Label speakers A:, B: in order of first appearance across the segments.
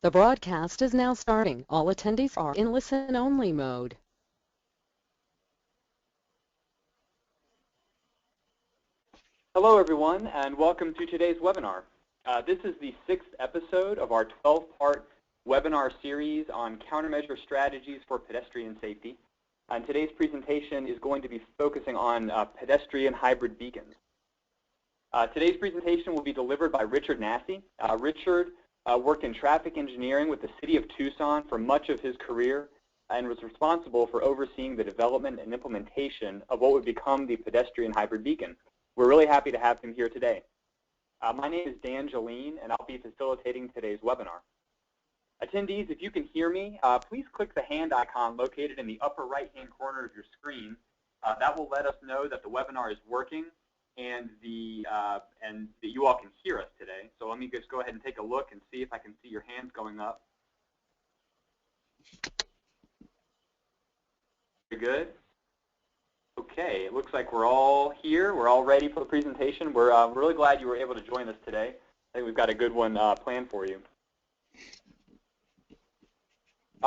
A: The broadcast is now starting. All attendees are in listen-only mode.
B: Hello everyone, and welcome to today's webinar. This is the 6th episode of our 12-part webinar series on countermeasure strategies for pedestrian safety. And today's presentation is going to be focusing on pedestrian hybrid beacons. Today's presentation will be delivered by Richard Nassy. Richard worked in traffic engineering with the City of Tucson for much of his career and was responsible for overseeing the development and implementation of what would become the pedestrian hybrid beacon. We're really happy to have him here today. My name is Dan Jaleen, and I'll be facilitating today's webinar. Attendees, if you can hear me, please click the hand icon located in the upper right-hand corner of your screen. That will let us know that the webinar is working and that you all can hear us today. So let me just go ahead and take a look and see if I can see your hands going up. Very good. Okay, it looks like we're all here. We're all ready for the presentation. We're really glad you were able to join us today. I think we've got a good one planned for you.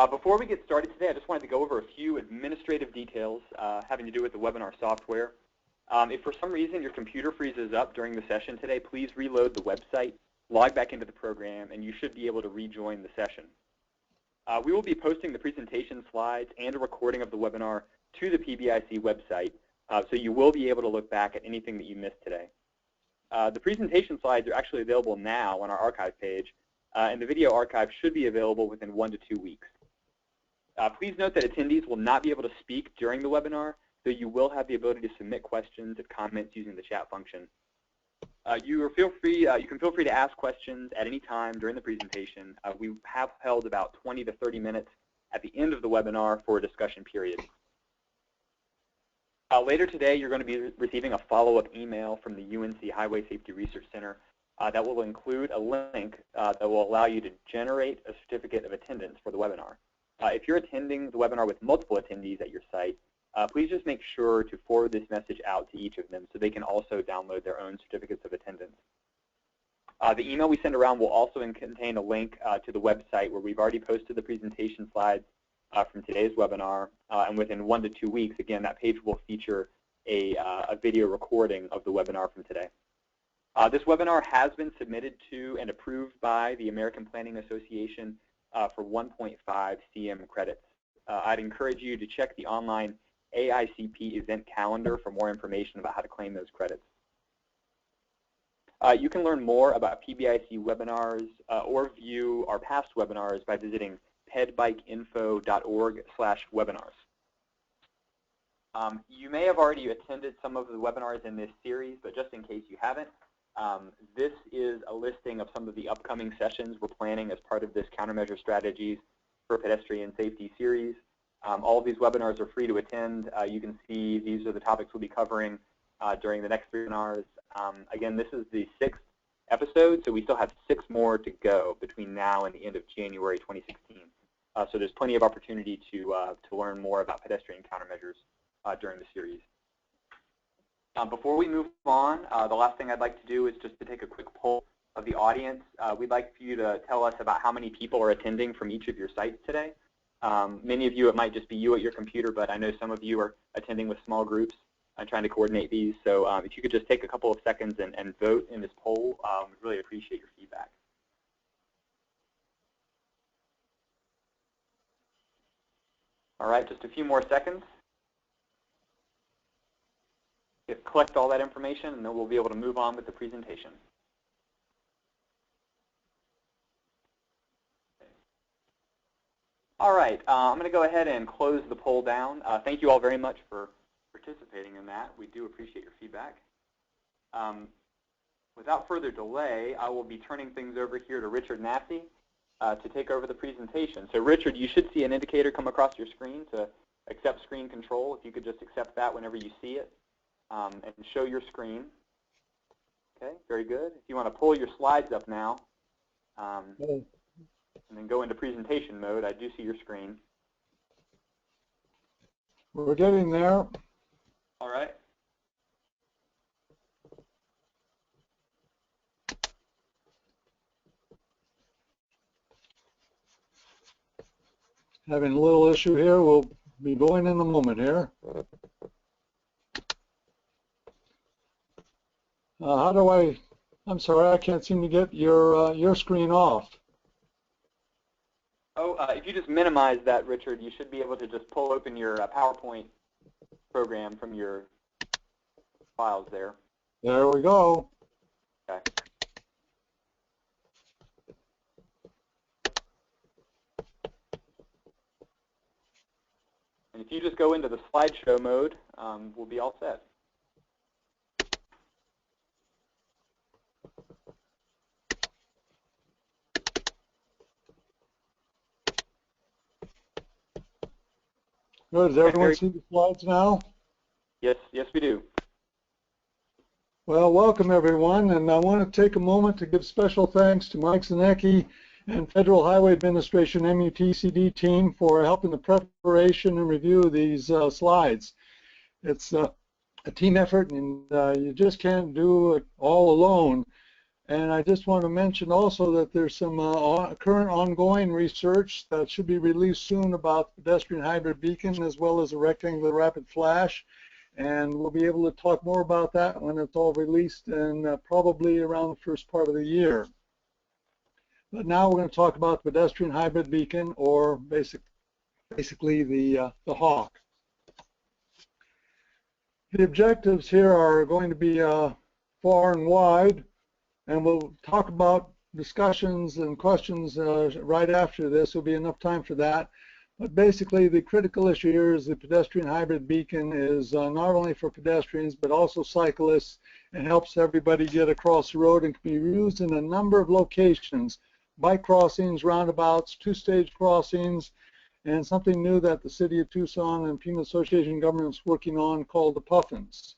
B: Before we get started today, I just wanted to go over a few administrative details having to do with the webinar software. If for some reason your computer freezes up during the session today, please reload the website, log back into the program, and you should be able to rejoin the session. We will be posting the presentation slides and a recording of the webinar to the PBIC website, so you will be able to look back at anything that you missed today. The presentation slides are actually available now on our archive page, and the video archive should be available within 1 to 2 weeks. Please note that attendees will not be able to speak during the webinar, so you will have the ability to submit questions and comments using the chat function. You can feel free to ask questions at any time during the presentation. We have held about 20 to 30 minutes at the end of the webinar for a discussion period. Later today, you're going to be receiving a follow-up email from the UNC Highway Safety Research Center that will include a link that will allow you to generate a certificate of attendance for the webinar. If you're attending the webinar with multiple attendees at your site, please just make sure to forward this message out to each of them so they can also download their own certificates of attendance. The email we send around will also contain a link to the website where we've already posted the presentation slides from today's webinar, and within 1 to 2 weeks, again, that page will feature a video recording of the webinar from today. This webinar has been submitted to and approved by the American Planning Association for 1.5 CM credits. I'd encourage you to check the online AICP event calendar for more information about how to claim those credits. You can learn more about PBIC webinars or view our past webinars by visiting pedbikeinfo.org/webinars. You may have already attended some of the webinars in this series, but just in case you haven't, this is a listing of some of the upcoming sessions we're planning as part of this Countermeasure Strategies for Pedestrian Safety series. All of these webinars are free to attend. You can see these are the topics we'll be covering during the next webinars. Again, this is the 6th episode, so we still have 6 more to go between now and the end of January 2016. So there's plenty of opportunity to learn more about pedestrian countermeasures during the series. Before we move on, the last thing I'd like to do is just to take a quick poll of the audience. We'd like for you to tell us about how many people are attending from each of your sites today. Many of you, it might just be you at your computer, but I know some of you are attending with small groups and trying to coordinate these. So if you could just take a couple of seconds and vote in this poll, we'd really appreciate your feedback. All right, just a few more seconds. Collect all that information, and then we'll be able to move on with the presentation. All right, I'm going to go ahead and close the poll down. Thank you all very much for participating in that. We do appreciate your feedback. Without further delay, I will be turning things over here to Richard Nassy to take over the presentation. So Richard, you should see an indicator come across your screen to accept screen control. If you could just accept that whenever you see it and show your screen. Okay, very good. If you want to pull your slides up now and then go into presentation mode, I do see your screen.
C: We're getting there.
B: All right.
C: Having a little issue here. We'll be going in a moment here. How do I'm sorry, I can't seem to get your screen off.
B: Oh, if you just minimize that, Richard, you should be able to just pull open your PowerPoint program from your files there.
C: There we go.
B: Okay. And if you just go into the slideshow mode, we'll be all set.
C: Good. Does everyone see the slides now?
B: Yes, we do.
C: Well, welcome everyone, and I want to take a moment to give special thanks to Mike Zanecki and Federal Highway Administration MUTCD team for helping the preparation and review of these slides. It's a team effort, and you just can't do it all alone. And I just want to mention also that there's some current ongoing research that should be released soon about the pedestrian hybrid beacon as well as a rectangular rapid flash. And we'll be able to talk more about that when it's all released, and probably around the first part of the year. But now we're going to talk about the pedestrian hybrid beacon, or basically the HAWK. The objectives here are going to be far and wide, and we'll talk about discussions and questions right after this. There'll be enough time for that. But basically, the critical issue here is the pedestrian hybrid beacon is not only for pedestrians, but also cyclists, and helps everybody get across the road, and can be used in a number of locations: bike crossings, roundabouts, two-stage crossings, and something new that the City of Tucson and Pima Association government is working on called the PUFFINs.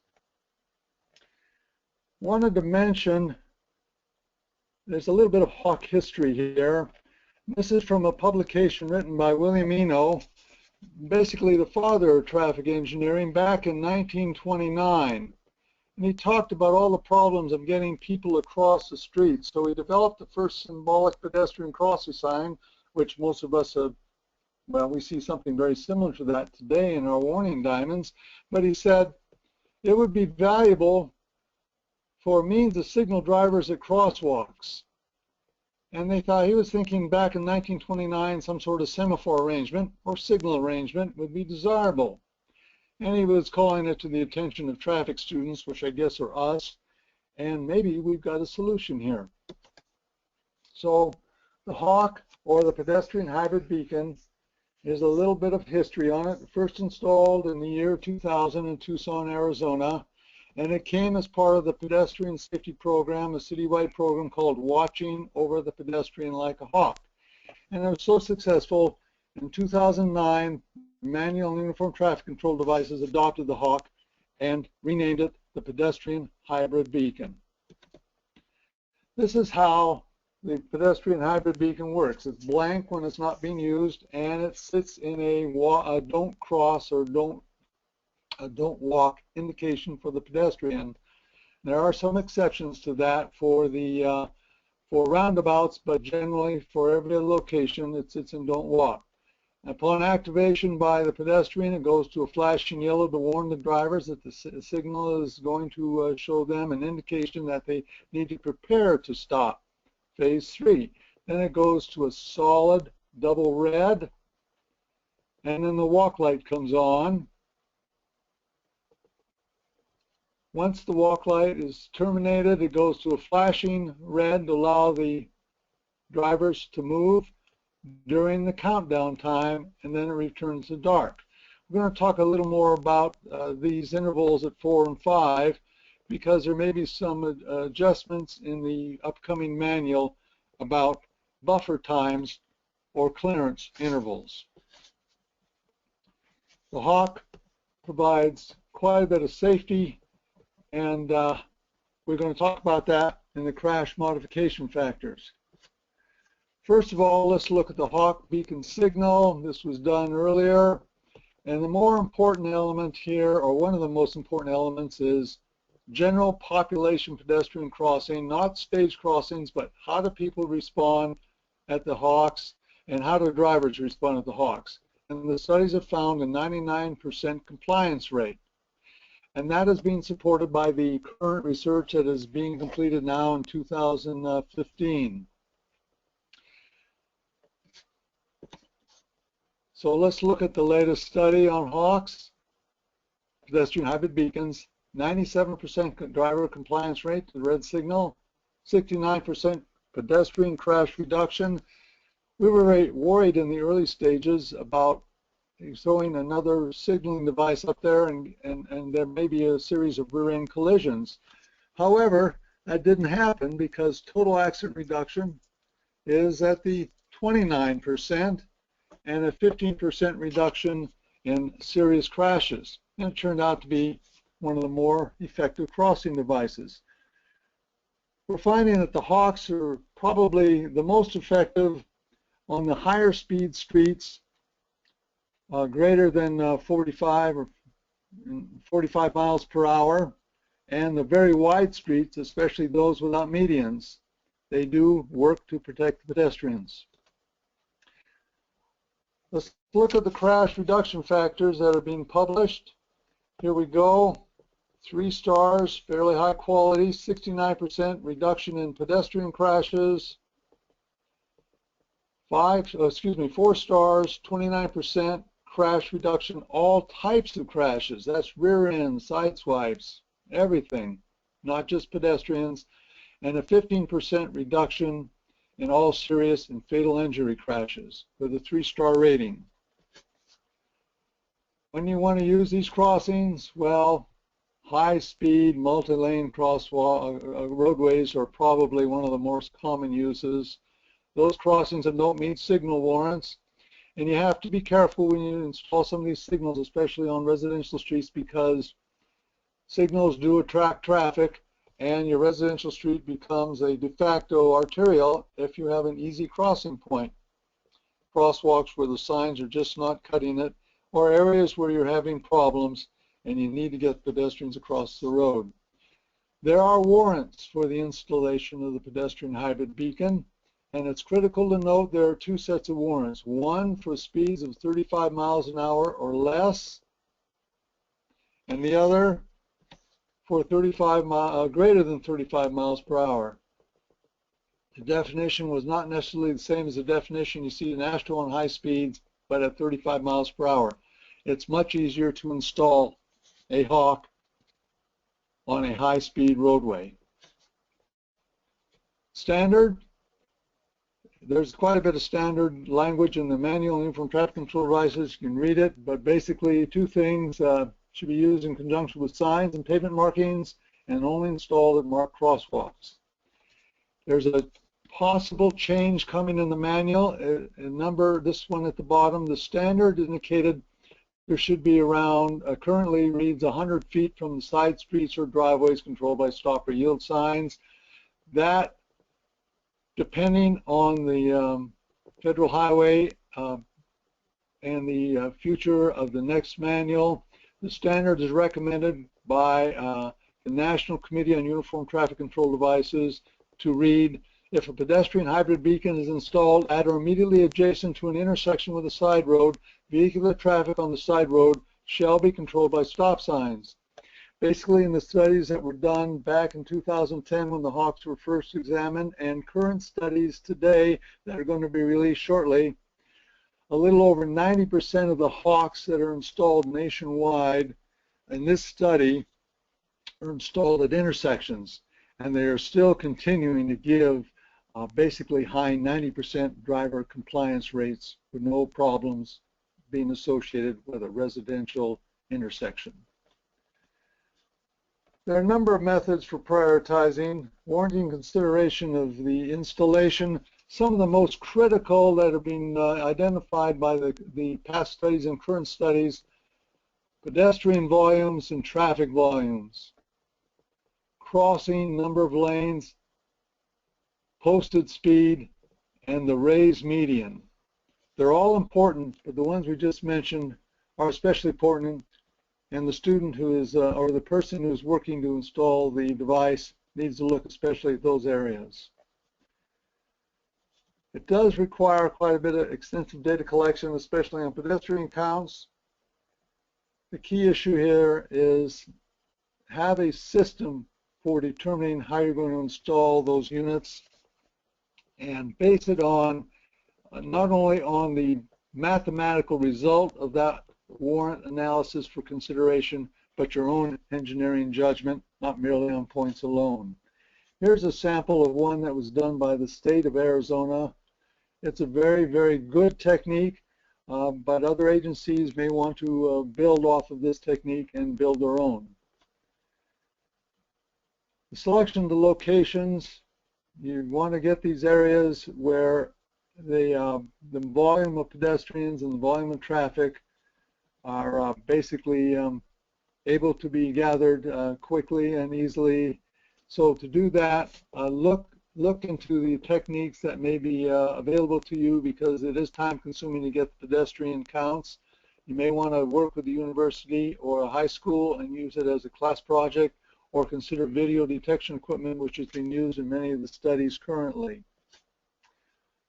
C: Wanted to mention, there's a little bit of HAWK history here. This is from a publication written by William Eno, basically the father of traffic engineering, back in 1929. And he talked about all the problems of getting people across the street. So he developed the first symbolic pedestrian crossing sign, which most of us have, well, we see something very similar to that today in our warning diamonds. But he said it would be valuable for means to signal drivers at crosswalks. And they thought, he was thinking back in 1929, some sort of semaphore arrangement or signal arrangement would be desirable. And he was calling it to the attention of traffic students, which I guess are us, and maybe we've got a solution here. So the HAWK, or the pedestrian hybrid beacon, is a little bit of history on it. First installed in the year 2000 in Tucson, Arizona. And it came as part of the pedestrian safety program, a citywide program called Watching Over the Pedestrian Like a Hawk. And it was so successful, in 2009, Manual and Uniform Traffic Control Devices adopted the HAWK and renamed it the Pedestrian Hybrid Beacon. This is how the pedestrian hybrid beacon works. It's blank when it's not being used, and it sits in a don't cross or don't walk indication for the pedestrian. There are some exceptions to that for the for roundabouts, but generally for every location it sits in don't walk. Upon activation by the pedestrian, it goes to a flashing yellow to warn the drivers that the signal is going to show them an indication that they need to prepare to stop. Phase 3. Then it goes to a solid double red, and then the walk light comes on. Once the walk light is terminated, it goes to a flashing red to allow the drivers to move during the countdown time, and then it returns to dark. We're going to talk a little more about these intervals at 4 and 5, because there may be some adjustments in the upcoming manual about buffer times or clearance intervals. The HAWK provides quite a bit of safety, and we're going to talk about that in the crash modification factors. First of all, let's look at the HAWK beacon signal. This was done earlier, and the more important element here, or one of the most important elements, is general population pedestrian crossing, not stage crossings, but how do people respond at the HAWKs, and how do drivers respond at the HAWKs. and the studies have found a 99% compliance rate. And that is being supported by the current research that is being completed now in 2015. So let's look at the latest study on hawks, pedestrian hybrid beacons. 97% driver compliance rate to the red signal, 69% pedestrian crash reduction. We were very worried in the early stages about throwing another signaling device up there and there may be a series of rear-end collisions. However, that didn't happen because total accident reduction is at the 29% and a 15% reduction in serious crashes. And it turned out to be one of the more effective crossing devices. We're finding that the hawks are probably the most effective on the higher speed streets, greater than 45 miles per hour, and the very wide streets, especially those without medians. They do work to protect the pedestrians. Let's look at the crash reduction factors that are being published. Here we go. 3 stars, fairly high quality, 69% reduction in pedestrian crashes. 4 stars, 29% crash reduction, all types of crashes. That's rear end, side swipes, everything, not just pedestrians. And a 15% reduction in all serious and fatal injury crashes with a 3-star rating. When you want to use these crossings, well, high-speed, multi-lane roadways are probably one of the most common uses. Those crossings that don't meet signal warrants, and you have to be careful when you install some of these signals, especially on residential streets, because signals do attract traffic, and your residential street becomes a de facto arterial if you have an easy crossing point. Crosswalks where the signs are just not cutting it, or areas where you're having problems and you need to get pedestrians across the road. There are warrants for the installation of the pedestrian hybrid beacon, and it's critical to note there are 2 sets of warrants. One for speeds of 35 miles an hour or less, and the other for greater than 35 miles per hour. The definition was not necessarily the same as the definition you see in AASHTO on high speeds, but at 35 miles per hour. It's much easier to install a hawk on a high-speed roadway. Standard, there's quite a bit of standard language in the manual and uniform traffic control devices. You can read it, but basically 2 things should be used in conjunction with signs and pavement markings and only installed at marked crosswalks. There's a possible change coming in the manual. This one at the bottom, the standard indicated there should be around, currently reads 100 feet from the side streets or driveways controlled by stop or yield signs. That, depending on the federal highway and the future of the next manual, the standard is recommended by the National Committee on Uniform Traffic Control Devices to read, if a pedestrian hybrid beacon is installed at or immediately adjacent to an intersection with a side road, vehicular traffic on the side road shall be controlled by stop signs. Basically, in the studies that were done back in 2010 when the hawks were first examined, and current studies today that are going to be released shortly, a little over 90% of the hawks that are installed nationwide in this study are installed at intersections, and they are still continuing to give basically high 90% driver compliance rates with no problems being associated with a residential intersection. There are a number of methods for prioritizing, warranting consideration of the installation. Some of the most critical that have been identified by the past studies and current studies: pedestrian volumes and traffic volumes, crossing number of lanes, posted speed, and the raised median. They're all important, but the ones we just mentioned are especially important, and the student who is, or the person who is working to install the device needs to look especially at those areas. It does require quite a bit of extensive data collection, especially on pedestrian counts. The key issue here is have a system for determining how you're going to install those units and base it on not only on the mathematical result of that warrant analysis for consideration, but your own engineering judgment, not merely on points alone. Here's a sample of one that was done by the state of Arizona. It's a very, very good technique, but other agencies may want to build off of this technique and build their own. The selection of the locations, you want to get these areas where the volume of pedestrians and the volume of traffic are basically able to be gathered quickly and easily. So to do that, look into the techniques that may be available to you, because it is time consuming to get the pedestrian counts. You may want to work with the university or a high school and use it as a class project, or consider video detection equipment, which is being used in many of the studies currently.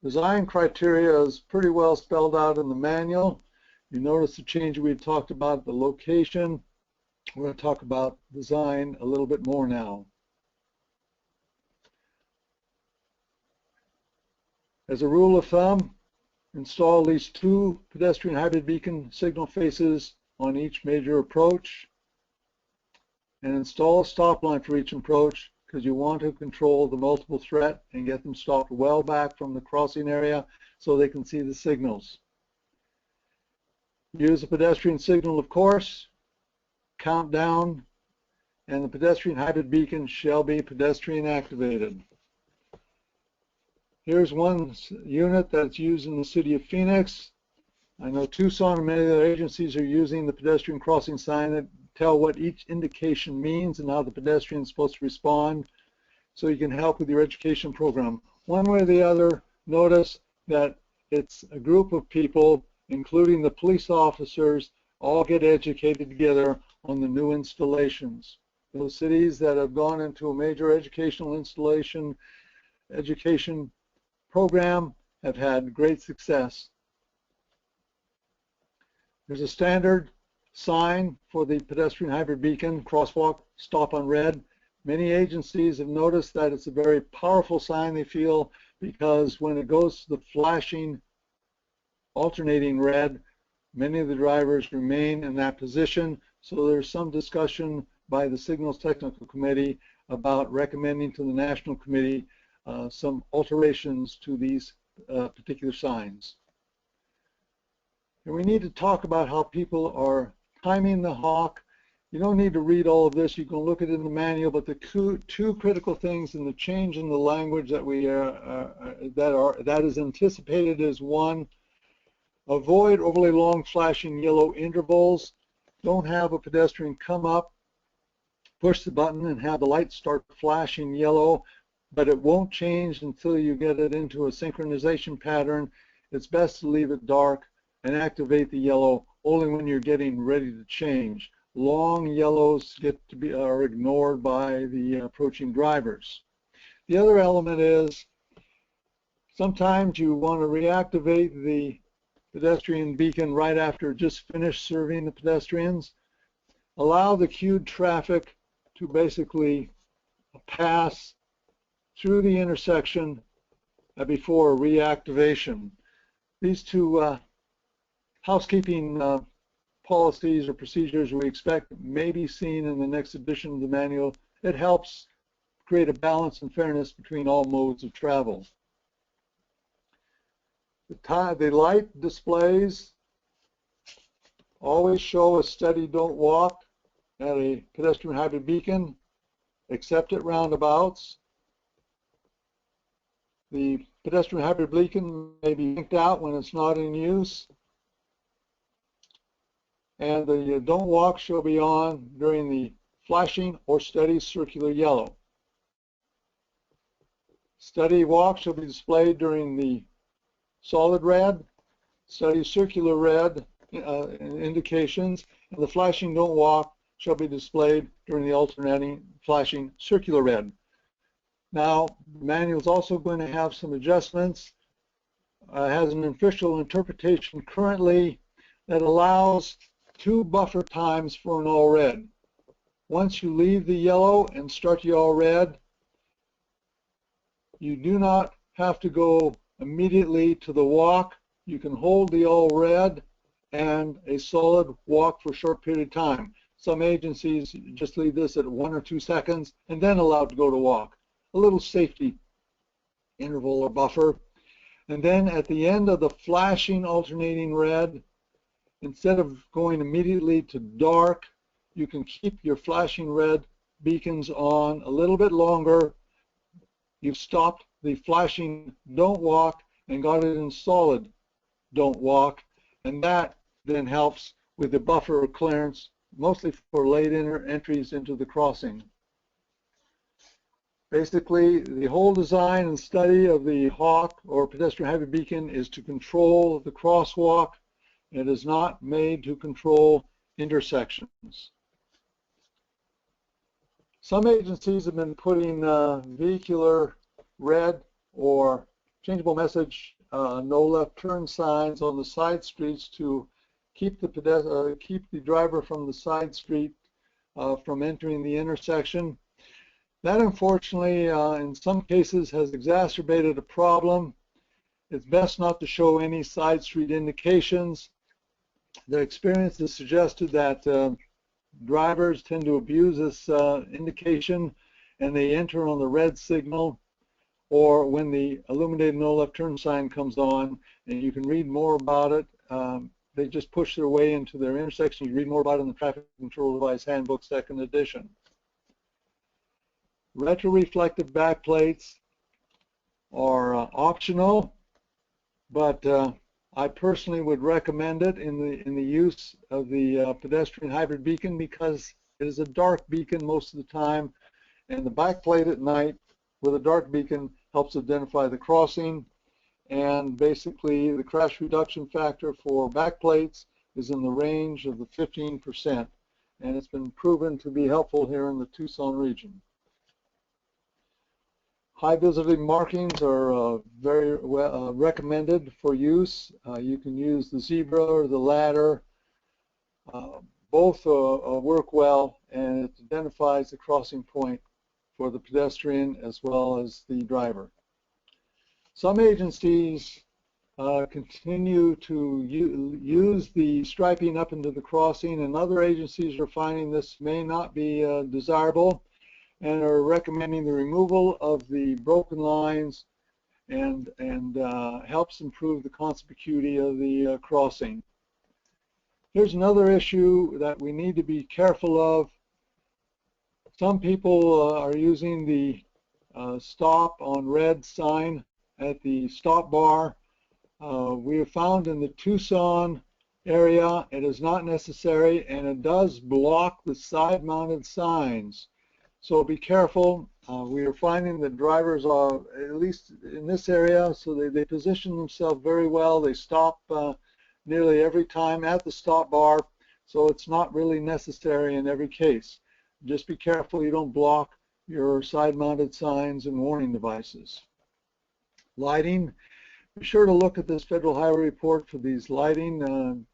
C: Design criteria is pretty well spelled out in the manual. You notice the change we had talked about, the location. We're going to talk about design a little bit more now. As a rule of thumb, install at least 2 pedestrian hybrid beacon signal faces on each major approach, and install a stop line for each approach, because you want to control the multiple threat and get them stopped well back from the crossing area so they can see the signals. Use a pedestrian signal, of course, count down, and the pedestrian hybrid beacon shall be pedestrian activated. Here's one unit that's used in the city of Phoenix. I know Tucson and many other agencies are using the pedestrian crossing sign that tell what each indication means and how the pedestrian is supposed to respond, so you can help with your education program. One way or the other, notice that it's a group of people, including the police officers, all get educated together on the new installations. Those cities that have gone into a major education program have had great success. There's a standard sign for the pedestrian hybrid beacon, crosswalk, stop on red. Many agencies have noticed that it's a very powerful sign, they feel, because when it goes to the flashing, alternating red, many of the drivers remain in that position. So there's some discussion by the Signals Technical Committee about recommending to the National Committee some alterations to these particular signs. And we need to talk about how people are timing the hawk. You don't need to read all of this. You can look at it in the manual, but the two critical things in the change in the language that that is anticipated is, one, avoid overly long flashing yellow intervals. Don't have a pedestrian come up, push the button, and have the light start flashing yellow, but it won't change until you get it into a synchronization pattern. It's best to leave it dark and activate the yellow only when you're getting ready to change. Long yellows are ignored by the approaching drivers. The other element is sometimes you want to reactivate the pedestrian beacon right after it just finished serving the pedestrians. Allow the queued traffic to basically pass through the intersection before reactivation. These two housekeeping policies or procedures we expect may be seen in the next edition of the manual. It helps create a balance and fairness between all modes of travel. The light displays always show a steady don't walk at a pedestrian hybrid beacon, except at roundabouts. The pedestrian hybrid beacon may be blinked out when it's not in use, and the don't walk shall be on during the flashing or steady circular yellow. Steady walk shall be displayed during the solid red, steady circular red indications, and the flashing don't walk shall be displayed during the alternating flashing circular red. Now, the manual is also going to have some adjustments has an official interpretation currently that allows 2 buffer times for an all red. Once you leave the yellow and start the all red, you do not have to go immediately to the walk. You can hold the all red and a solid walk for a short period of time. Some agencies just leave this at 1 or 2 seconds and then allow it to go to walk. A little safety interval or buffer. And then at the end of the flashing alternating red, instead of going immediately to dark, you can keep your flashing red beacons on a little bit longer. You've stopped the flashing don't walk and got it in solid don't walk, and that then helps with the buffer clearance, mostly for late entries into the crossing. Basically, the whole design and study of the hawk or pedestrian hybrid beacon is to control the crosswalk. It is not made to control intersections. Some agencies have been putting vehicular red or changeable message no left turn signs on the side streets to keep the driver from the side street from entering the intersection. That, unfortunately, in some cases has exacerbated a problem. It's best not to show any side street indications. The experience has suggested that drivers tend to abuse this indication, and they enter on the red signal, or when the illuminated no left turn sign comes on, and you can read more about it. They just push their way into their intersection. You read more about it in the Traffic Control Device Handbook, 2nd edition. Retroreflective backplates are optional, but I personally would recommend it in the use of the pedestrian hybrid beacon because it is a dark beacon most of the time, and the backplate at night with a dark beacon helps identify the crossing. And basically, the crash reduction factor for backplates is in the range of the 15%, and it's been proven to be helpful here in the Tucson region. High visibility markings are very well recommended for use. You can use the zebra or the ladder. Both work well, and it identifies the crossing point for the pedestrian as well as the driver. Some agencies continue to use the striping up into the crossing, and other agencies are finding this may not be desirable and are recommending the removal of the broken lines and helps improve the conspicuity of the crossing. Here's another issue that we need to be careful of. Some people are using the stop on red sign at the stop bar. We have found in the Tucson area it is not necessary, and it does block the side-mounted signs. So be careful. We are finding that drivers are, at least in this area, so they position themselves very well. They stop nearly every time at the stop bar, so it's not really necessary in every case. Just be careful you don't block your side-mounted signs and warning devices. Lighting. Be sure to look at this Federal Highway Report for these lighting.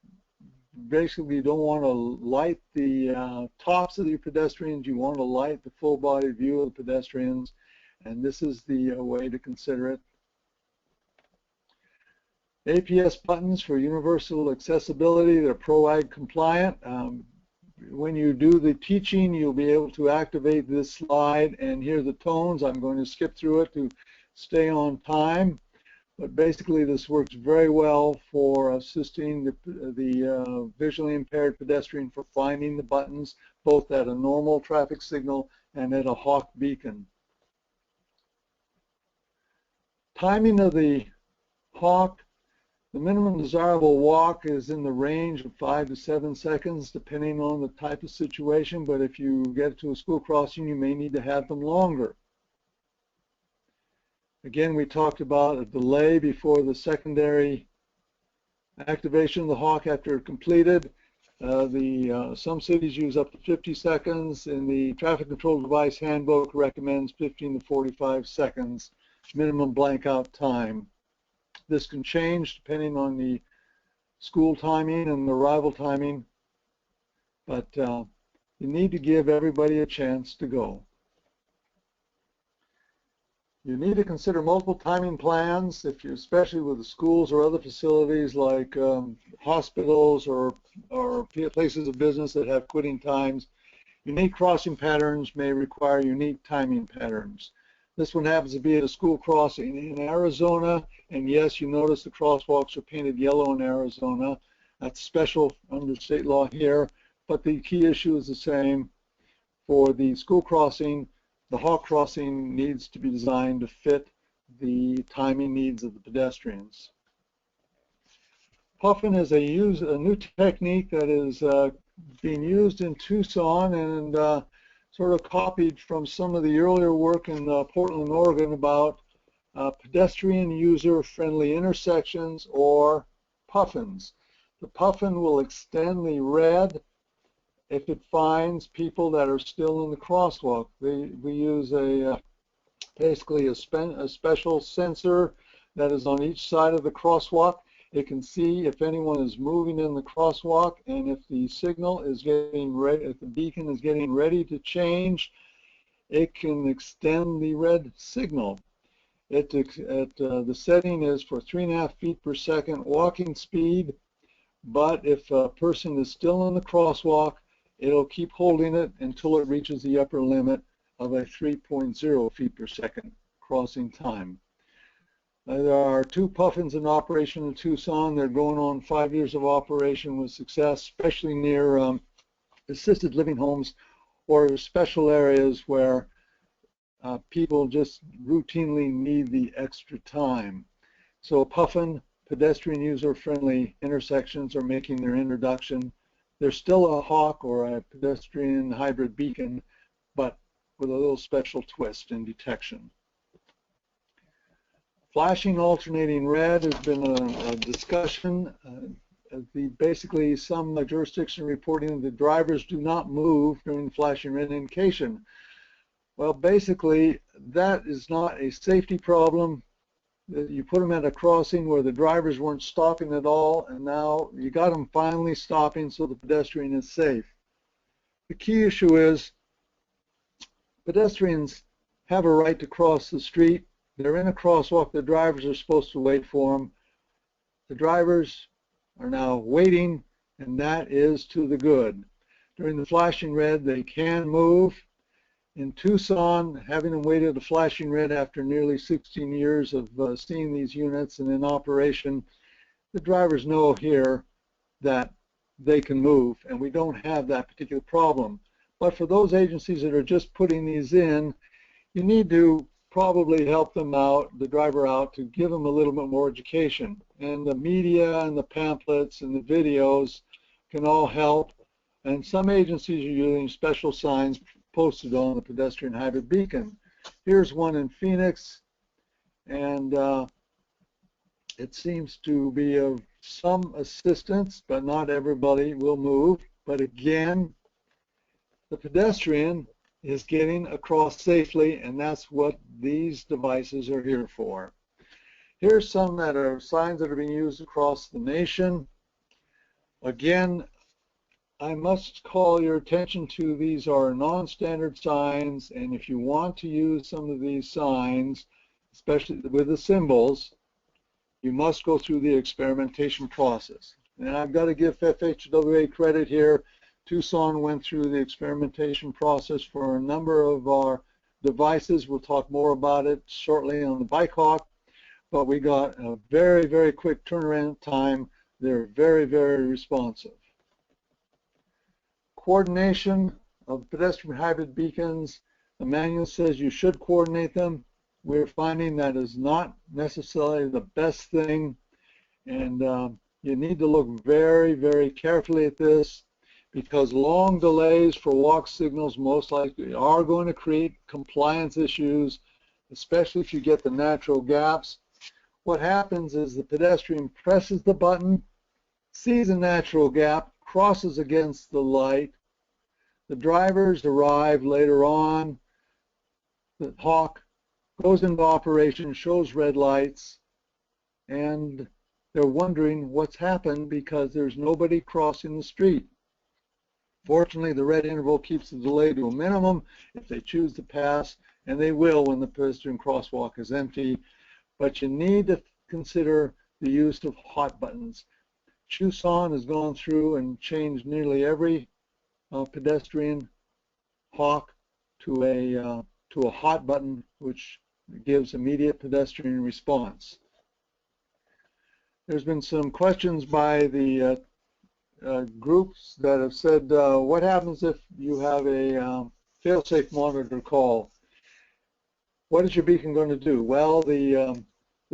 C: Basically, you don't want to light the tops of the pedestrians. You want to light the full body view of the pedestrians, and this is the way to consider it. APS buttons for universal accessibility. They're PROAG compliant. When you do the teaching, you'll be able to activate this slide and hear the tones. I'm going to skip through it to stay on time. But basically, this works very well for assisting the visually impaired pedestrian for finding the buttons, both at a normal traffic signal and at a hawk beacon. Timing of the hawk. The minimum desirable walk is in the range of 5 to 7 seconds, depending on the type of situation. But if you get to a school crossing, you may need to have them longer. Again, we talked about a delay before the secondary activation of the hawk after completed. Some cities use up to 50 seconds, and the Traffic Control Device Handbook recommends 15 to 45 seconds minimum blank out time. This can change depending on the school timing and the arrival timing, but you need to give everybody a chance to go. You need to consider multiple timing plans, especially with the schools or other facilities like hospitals or places of business that have quitting times. Unique crossing patterns may require unique timing patterns. This one happens to be at a school crossing in Arizona, and yes, you notice the crosswalks are painted yellow in Arizona. That's special under state law here, but the key issue is the same. For the school crossing, the hawk crossing needs to be designed to fit the timing needs of the pedestrians. PUFFIN is a new technique that is being used in Tucson and sort of copied from some of the earlier work in Portland, Oregon about pedestrian user-friendly intersections, or puffins. The puffin will extend the red if it finds people that are still in the crosswalk. We use basically a special sensor that is on each side of the crosswalk. It can see if anyone is moving in the crosswalk, and if the signal is getting ready, if the beacon is getting ready to change, it can extend the red signal. The setting is for 3.5 feet per second walking speed, but if a person is still in the crosswalk, it'll keep holding it until it reaches the upper limit of a 3.0 feet per second crossing time. There are 2 puffins in operation in Tucson. They're going on 5 years of operation with success, especially near assisted living homes or special areas where people just routinely need the extra time. So puffin, pedestrian user-friendly intersections, are making their introduction. There's still a hawk or a pedestrian hybrid beacon, but with a little special twist in detection. Flashing alternating red has been a discussion. Basically, some jurisdictions reporting that drivers do not move during flashing red indication. Well, basically, that is not a safety problem. You put them at a crossing where the drivers weren't stopping at all, and now you got them finally stopping so the pedestrian is safe. The key issue is pedestrians have a right to cross the street. They're in a crosswalk. The drivers are supposed to wait for them. The drivers are now waiting, and that is to the good. During the flashing red, they can move. In Tucson, having them wait at a flashing red after nearly 16 years of seeing these units and in operation, the drivers know here that they can move, and we don't have that particular problem. But for those agencies that are just putting these in, you need to probably help them out, the driver out, to give them a little bit more education. And the media and the pamphlets and the videos can all help. And some agencies are using special signs posted on the pedestrian hybrid beacon. Here's one in Phoenix, and it seems to be of some assistance, but not everybody will move. But again, the pedestrian is getting across safely, and that's what these devices are here for. Here's some that are signs that are being used across the nation. Again, I must call your attention to these are non-standard signs, and if you want to use some of these signs, especially with the symbols, you must go through the experimentation process. And I've got to give FHWA credit here. Tucson went through the experimentation process for a number of our devices. We'll talk more about it shortly on the Bike Hawk, but we got a very, very quick turnaround time. They're very, very responsive. Coordination of pedestrian hybrid beacons. The manual says you should coordinate them. We're finding that is not necessarily the best thing, and you need to look very, very carefully at this, because long delays for walk signals most likely are going to create compliance issues, especially if you get the natural gaps. What happens is the pedestrian presses the button, sees a natural gap, crosses against the light. The drivers arrive later on. The hawk goes into operation, shows red lights, and they're wondering what's happened because there's nobody crossing the street. Fortunately, the red interval keeps the delay to a minimum if they choose to pass, and they will when the pedestrian crosswalk is empty. But you need to consider the use of hot buttons. Tucson has gone through and changed nearly every pedestrian hawk to a hot button, which gives immediate pedestrian response. There's been some questions by the groups that have said, what happens if you have a fail-safe monitor call? What is your beacon going to do? Well, the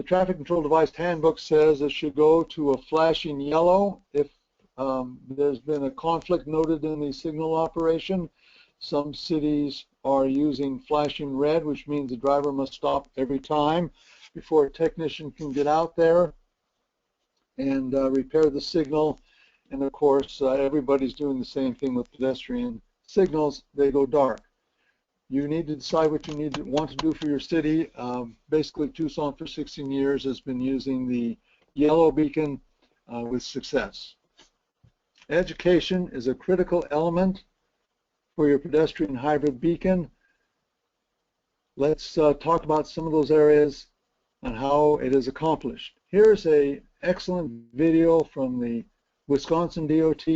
C: Traffic Control Device Handbook says it should go to a flashing yellow if there's been a conflict noted in the signal operation. Some cities are using flashing red, which means the driver must stop every time before a technician can get out there and repair the signal. And of course, everybody's doing the same thing with pedestrian signals. They go dark. You need to decide what you want to do for your city. Basically, Tucson for 16 years has been using the yellow beacon with success. Education is a critical element for your pedestrian hybrid beacon. Let's talk about some of those areas and how it is accomplished. Here's an excellent video from the Wisconsin DOT.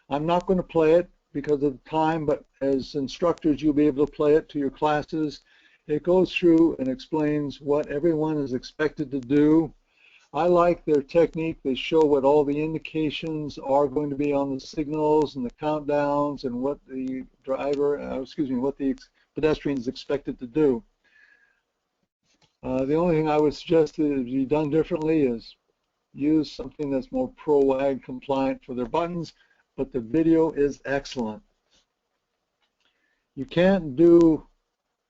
C: I'm not going to play it because of the time, but as instructors you'll be able to play it to your classes. It goes through and explains what everyone is expected to do. I like their technique. They show what all the indications are going to be on the signals and the countdowns and what the what the pedestrian is expected to do. The only thing I would suggest that be done differently is use something that's more ProWAG compliant for their buttons, but the video is excellent. You can't do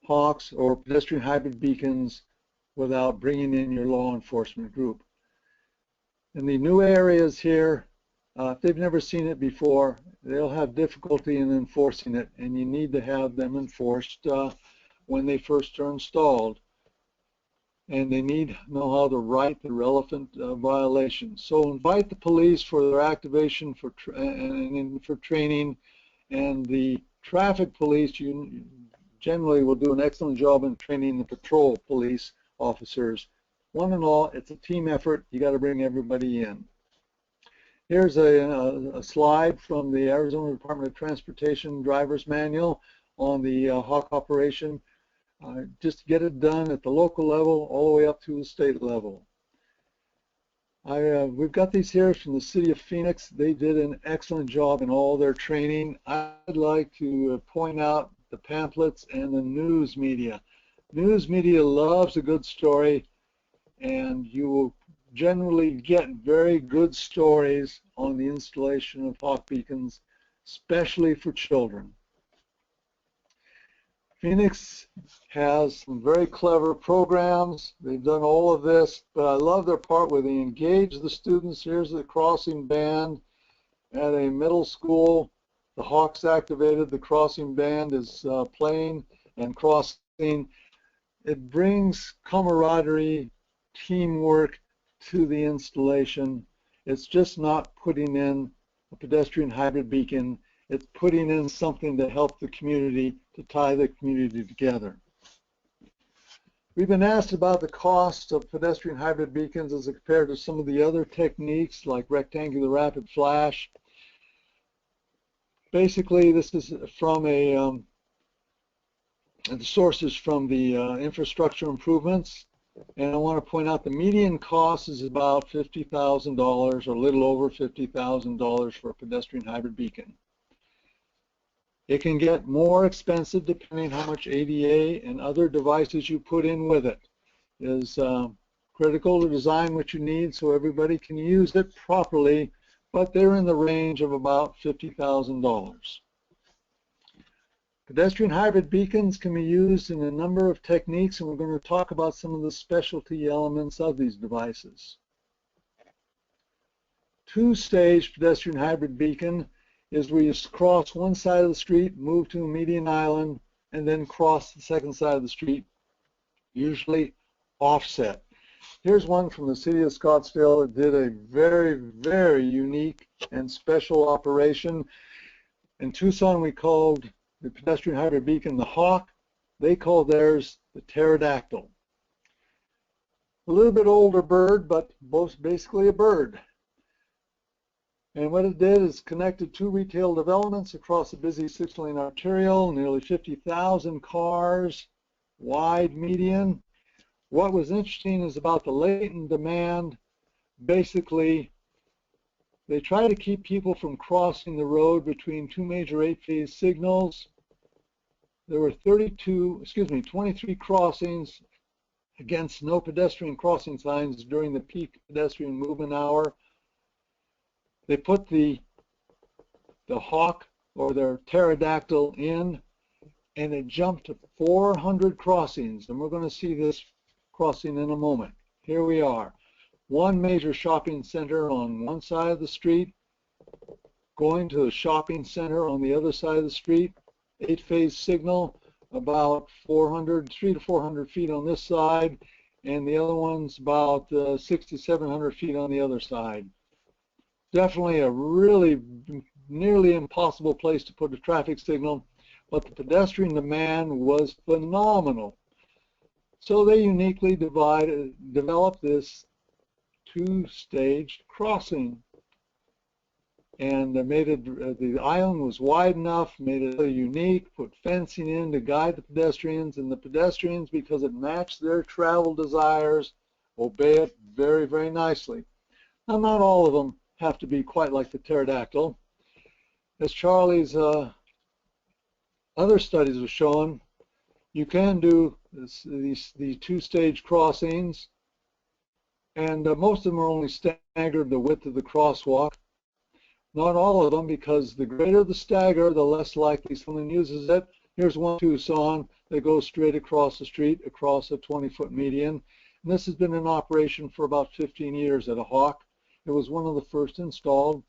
C: hawks or pedestrian hybrid beacons without bringing in your law enforcement group. In the new areas here, if they've never seen it before, they'll have difficulty in enforcing it, and you need to have them enforced when they first are installed. And they need to know how to write the relevant violations. So invite the police for their activation for training, and the traffic police generally will do an excellent job in training the patrol police officers. One and all, it's a team effort. You got to bring everybody in. Here's a slide from the Arizona Department of Transportation Driver's Manual on the hawk operation. Just get it done at the local level all the way up to the state level. We've got these here from the city of Phoenix. They did an excellent job in all their training. I'd like to point out the pamphlets and the news media. News media loves a good story, and you will generally get very good stories on the installation of hawk beacons, especially for children. Phoenix has some very clever programs. They've done all of this, but I love their part where they engage the students. Here's the crossing band at a middle school. The hawk's activated. The crossing band is playing and crossing. It brings camaraderie, teamwork to the installation. It's just not putting in a pedestrian hybrid beacon. It's putting in something to help the community, to tie the community together. We've been asked about the cost of pedestrian hybrid beacons as compared to some of the other techniques like rectangular rapid flash. Basically, this is from the sources from the infrastructure improvements. And I want to point out the median cost is about $50,000 or a little over $50,000 for a pedestrian hybrid beacon. It can get more expensive depending how much ADA and other devices you put in with it. It is critical to design what you need so everybody can use it properly, but they're in the range of about $50,000. Pedestrian hybrid beacons can be used in a number of techniques, and we're going to talk about some of the specialty elements of these devices. Two-stage pedestrian hybrid beacon is where you cross one side of the street, move to a median island, and then cross the second side of the street, usually offset. Here's one from the city of Scottsdale that did a very, very unique and special operation. In Tucson, we called the pedestrian hybrid beacon the Hawk. They called theirs the Pterodactyl. A little bit older bird, but both basically a bird. And what it did is connected two retail developments across a busy 6-lane arterial, nearly 50,000 cars, wide median. What was interesting is about the latent demand. Basically, they try to keep people from crossing the road between two major 8-phase signals. There were 23 crossings against no pedestrian crossing signs during the peak pedestrian movement hour. They put the Hawk or their Pterodactyl in, and it jumped to 400 crossings. And we're going to see this crossing in a moment. Here we are. One major shopping center on one side of the street, going to a shopping center on the other side of the street, 8-phase signal, about 300 to 400 feet on this side, and the other one's about 600 to 700 feet on the other side. Definitely a really nearly impossible place to put a traffic signal, but the pedestrian demand was phenomenal. So they uniquely developed this two-staged crossing, and made it, the island was wide enough, made it really unique, put fencing in to guide the pedestrians, and the pedestrians, because it matched their travel desires, obey it very, very nicely. Now, not all of them have to be quite like the Pterodactyl. As Charlie's other studies have shown, you can do these two-stage crossings, and most of them are only staggered the width of the crosswalk. Not all of them, because the greater the stagger, the less likely someone uses it. Here's one Tucson that goes straight across the street, across a 20-foot median. And this has been in operation for about 15 years at a Hawk. It was one of the first installed,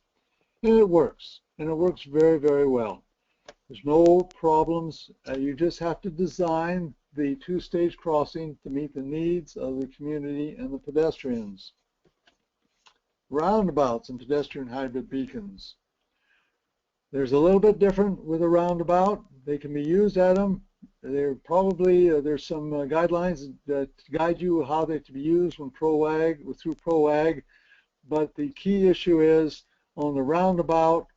C: and it works. And it works very, very well. There's no problems. You just have to design the two-stage crossing to meet the needs of the community and the pedestrians. Roundabouts and pedestrian hybrid beacons. There's a little bit different with a roundabout. They can be used at them. They're probably there's some guidelines that guide you how they to be used when through ProAg. But the key issue is on the roundabout,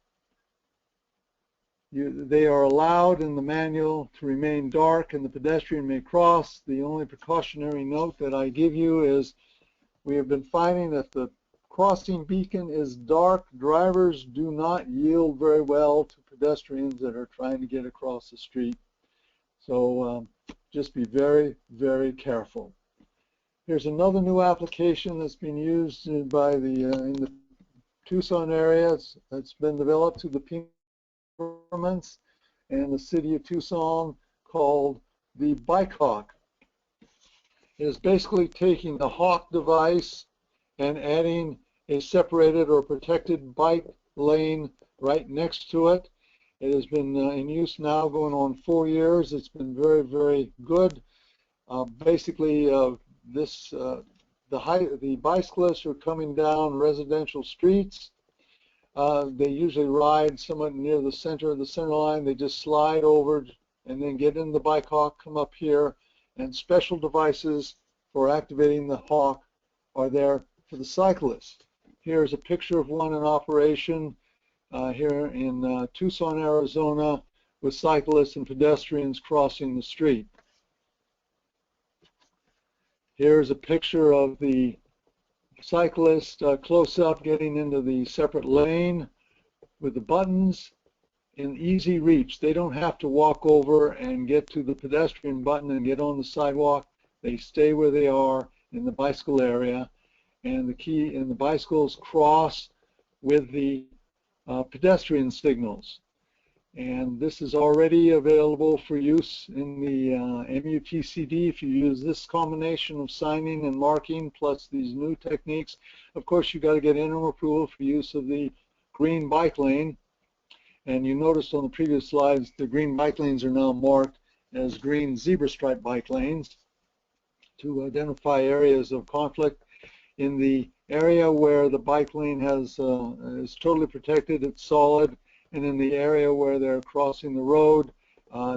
C: they are allowed in the manual to remain dark, and the pedestrian may cross. The only precautionary note that I give you is we have been finding that the crossing beacon is dark. Drivers do not yield very well to pedestrians that are trying to get across the street. So just be very, very careful. Here's another new application that's been used by in the Tucson area. It's been developed through the governments and the city of Tucson, called the Bike Hawk. It is basically taking the Hawk device and adding a separated or protected bike lane right next to it. It has been in use now going on 4 years. It's been very, very good. Basically, the bicyclists are coming down residential streets. They usually ride somewhat near the center of the center line. They just slide over and then get in the Bike Hawk, come up here, and special devices for activating the Hawk are there for the cyclists. Here's a picture of one in operation here in Tucson, Arizona, with cyclists and pedestrians crossing the street. Here's a picture of the cyclist close up getting into the separate lane with the buttons in easy reach. They don't have to walk over and get to the pedestrian button and get on the sidewalk. They stay where they are in the bicycle area, and the bicycles cross with the pedestrian signals. And this is already available for use in the MUTCD if you use this combination of signing and marking plus these new techniques. Of course, you've got to get interim approval for use of the green bike lane. And you noticed on the previous slides the green bike lanes are now marked as green zebra stripe bike lanes to identify areas of conflict. In the area where the bike lane is totally protected, it's solid, and in the area where they're crossing the road,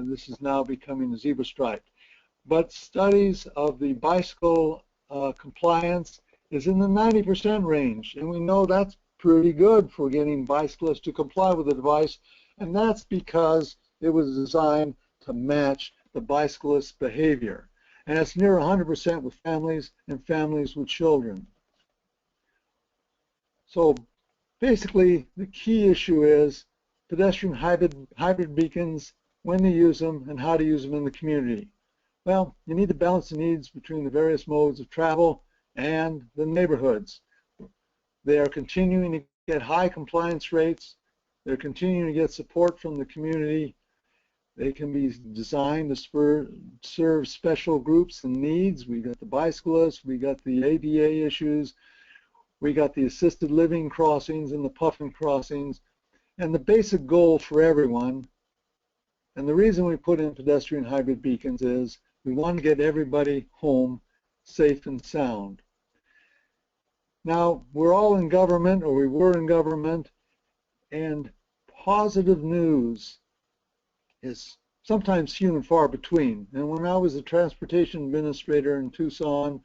C: this is now becoming a zebra stripe. But studies of the bicycle compliance is in the 90% range, and we know that's pretty good for getting bicyclists to comply with the device, and that's because it was designed to match the bicyclist's behavior. And it's near 100% with families and families with children. So basically, the key issue is pedestrian hybrid beacons, when to use them, and how to use them in the community. Well, you need to balance the needs between the various modes of travel and the neighborhoods. They are continuing to get high compliance rates. They're continuing to get support from the community. They can be designed to serve special groups and needs. We got the bicyclists, we got the ADA issues, we got the assisted living crossings and the PUFFIN crossings. And the basic goal for everyone, and the reason we put in pedestrian hybrid beacons, is we want to get everybody home safe and sound. Now, we're all in government, or we were in government, and positive news is sometimes few and far between. And when I was a transportation administrator in Tucson,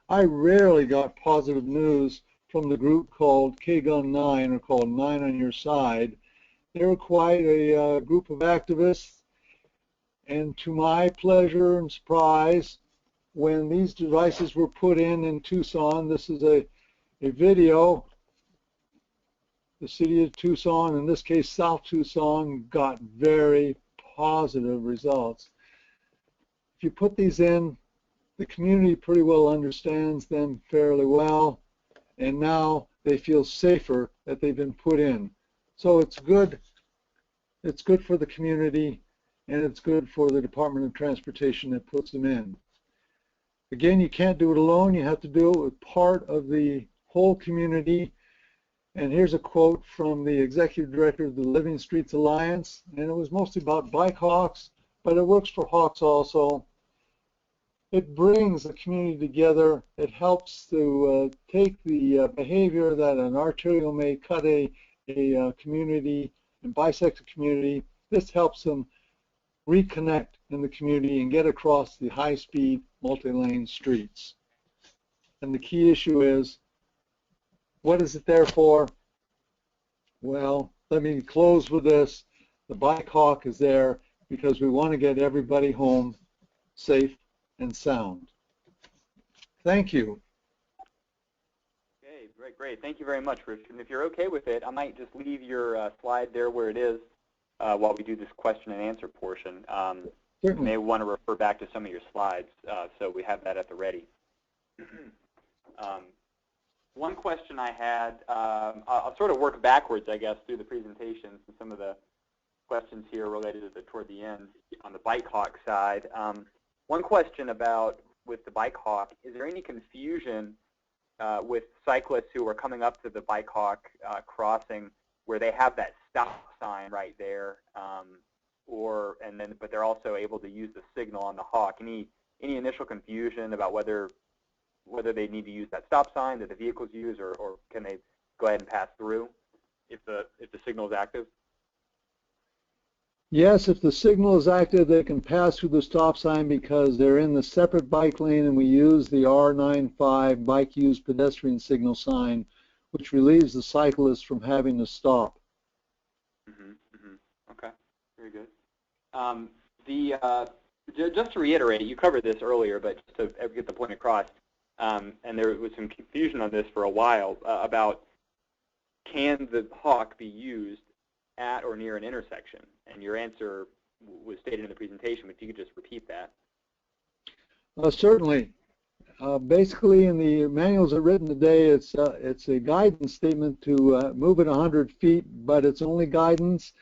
C: I rarely got positive news from the group called K-Gun 9, or called 9 on Your Side. They were quite a group of activists, and to my pleasure and surprise, when these devices were put in Tucson, this is a video, the city of Tucson, in this case South Tucson, got very positive results. If you put these in, the community pretty well understands them fairly well, and now they feel safer that they've been put in. So it's good for the community, and it's good for the Department of Transportation that puts them in. Again, you can't do it alone. You have to do it with part of the whole community. And here's a quote from the executive director of the Living Streets Alliance, and it was mostly about bike hawks, but it works for hawks also. It brings the community together. It helps to take the behavior that an arterial may cut a community and bisect a community. This helps them reconnect in the community and get across the high-speed multi-lane streets. And the key issue is, what is it there for? Well, let me close with this. The bike hawk is there because we want to get everybody home safe and sound. Thank you.
B: Okay, great. Thank you very much, Richard. And if you're okay with it, I might just leave your slide there where it is while we do this question and answer portion. You may want to refer back to some of your slides, so we have that at the ready. One question I had, I'll sort of work backwards, I guess, through the presentations and some of the questions here related to toward the end on the bike hawk side. One question about with the bike hawk, is there any confusion with cyclists who are coming up to the bike hawk crossing where they have that stop sign right there, but they're also able to use the signal on the hawk? Any initial confusion about whether they need to use that stop sign that the vehicles use, or can they go ahead and pass through if the signal is active?
C: Yes, if the signal is active, they can pass through the stop sign because they're in the separate bike lane, and we use the R95 bike use pedestrian signal sign, which relieves the cyclist from having to stop.
B: Okay, very good. Just to reiterate, you covered this earlier, but just to get the point across, and there was some confusion on this for a while about, can the hawk be used at or near an intersection? And your answer was stated in the presentation, but if you could just repeat that.
C: Certainly. Basically, in the manuals that are written today, it's a guidance statement to move it 100 feet, but it's only guidance.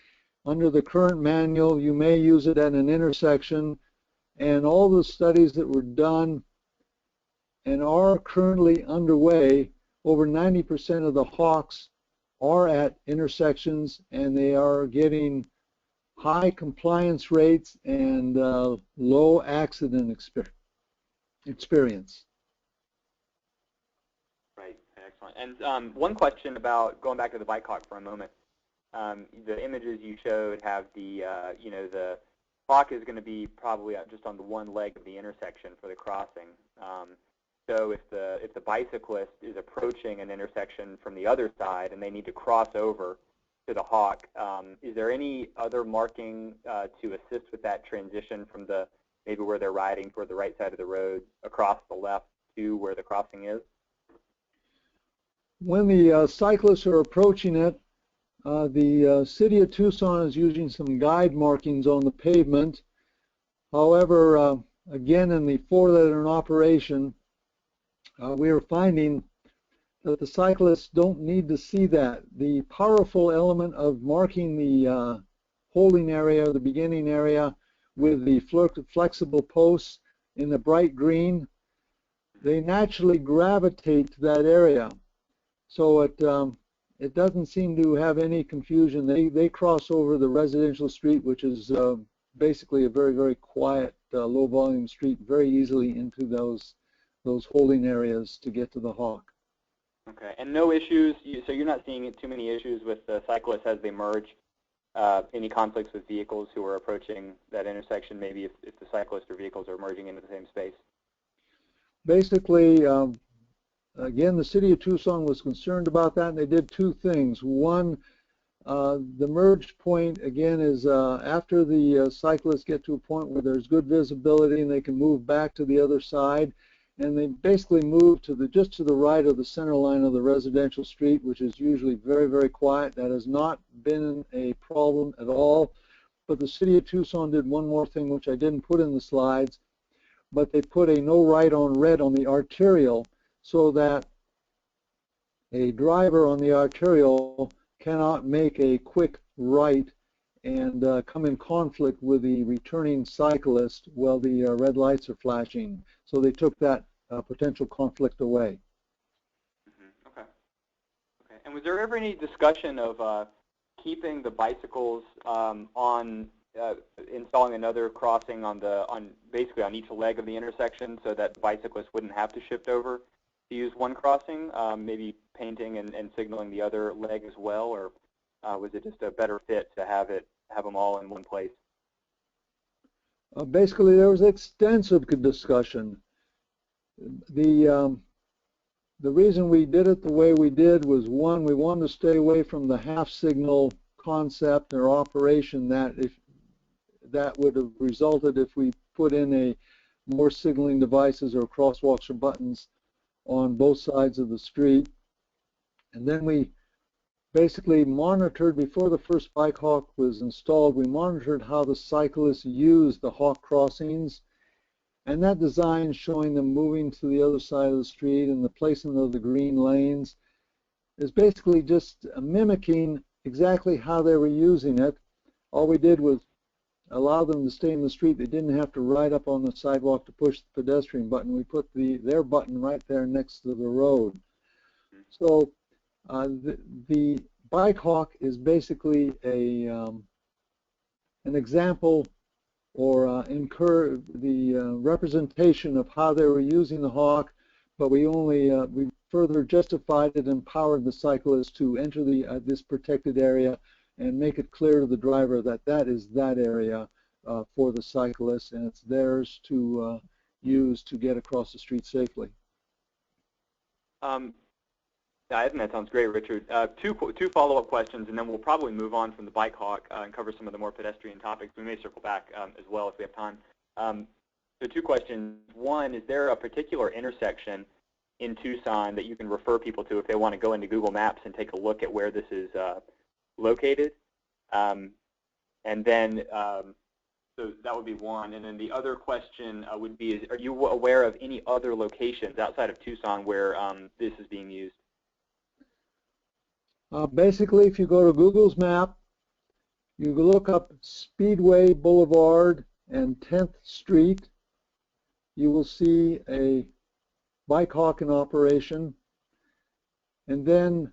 C: Under the current manual, you may use it at an intersection, and all the studies that were done and are currently underway, over 90% of the hawks are at intersections, and they are getting high compliance rates and low accident experience.
B: Right, excellent. And one question about going back to the bike hawk for a moment. The images you showed have the, the hawk is going to be probably just on the one leg of the intersection for the crossing. So if the bicyclist is approaching an intersection from the other side and they need to cross over to the hawk, is there any other marking to assist with that transition from maybe where they're riding toward the right side of the road across the left to where the crossing is?
C: When the cyclists are approaching it, the City of Tucson is using some guide markings on the pavement. However, again, in the 4 that are in operation, we are finding that the cyclists don't need to see that. The powerful element of marking the holding area, the beginning area, with the flexible posts in the bright green, they naturally gravitate to that area. So it doesn't seem to have any confusion. They cross over the residential street, which is basically a very, very quiet, low-volume street, very easily into those holding areas to get to the hawk.
B: Okay, and no issues. So you're not seeing too many issues with the cyclists as they merge. Any conflicts with vehicles who are approaching that intersection? Maybe if the cyclists or vehicles are merging into the same space.
C: Basically. Again, the City of Tucson was concerned about that, and they did 2 things. One, the merge point, again, is after the cyclists get to a point where there's good visibility and they can move back to the other side, and they basically move to just to the right of the center line of the residential street, which is usually very, very quiet. That has not been a problem at all. But the City of Tucson did one more thing, which I didn't put in the slides, but they put a no right on red on the arterial, so that a driver on the arterial cannot make a quick right and come in conflict with the returning cyclist while the red lights are flashing. So they took that potential conflict away.
B: Okay. Okay. And was there ever any discussion of keeping the bicycles installing another crossing basically on each leg of the intersection so that the bicyclists wouldn't have to shift over to use one crossing, maybe painting and signaling the other leg as well, or was it just a better fit to have them all in one place?
C: Basically, there was extensive discussion. The reason we did it the way we did was, one, we wanted to stay away from the half signal concept or operation that would have resulted if we put in more signaling devices or crosswalks or buttons on both sides of the street. And then we basically monitored, before the first bike hawk was installed, we monitored how the cyclists used the hawk crossings, and that design showing them moving to the other side of the street and the placement of the green lanes is basically just mimicking exactly how they were using it. All we did was allow them to stay in the street. They didn't have to ride up on the sidewalk to push the pedestrian button. We put their button right there next to the road. So the bike hawk is basically an example or the representation of how they were using the hawk, but we further justified it and empowered the cyclist to enter this protected area and make it clear to the driver that that is that area for the cyclist, and it's theirs to use to get across the street safely.
B: I think that sounds great, Richard. Two follow-up questions, and then we'll probably move on from the bike hawk and cover some of the more pedestrian topics. We may circle back as well if we have time. So 2 questions. One, is there a particular intersection in Tucson that you can refer people to if they want to go into Google Maps and take a look at where this is located? And then, so that would be one. And then the other question would be, are you aware of any other locations outside of Tucson where this is being used?
C: Basically, if you go to Google's map, you look up Speedway Boulevard and 10th Street, you will see a bike hawk in operation. And then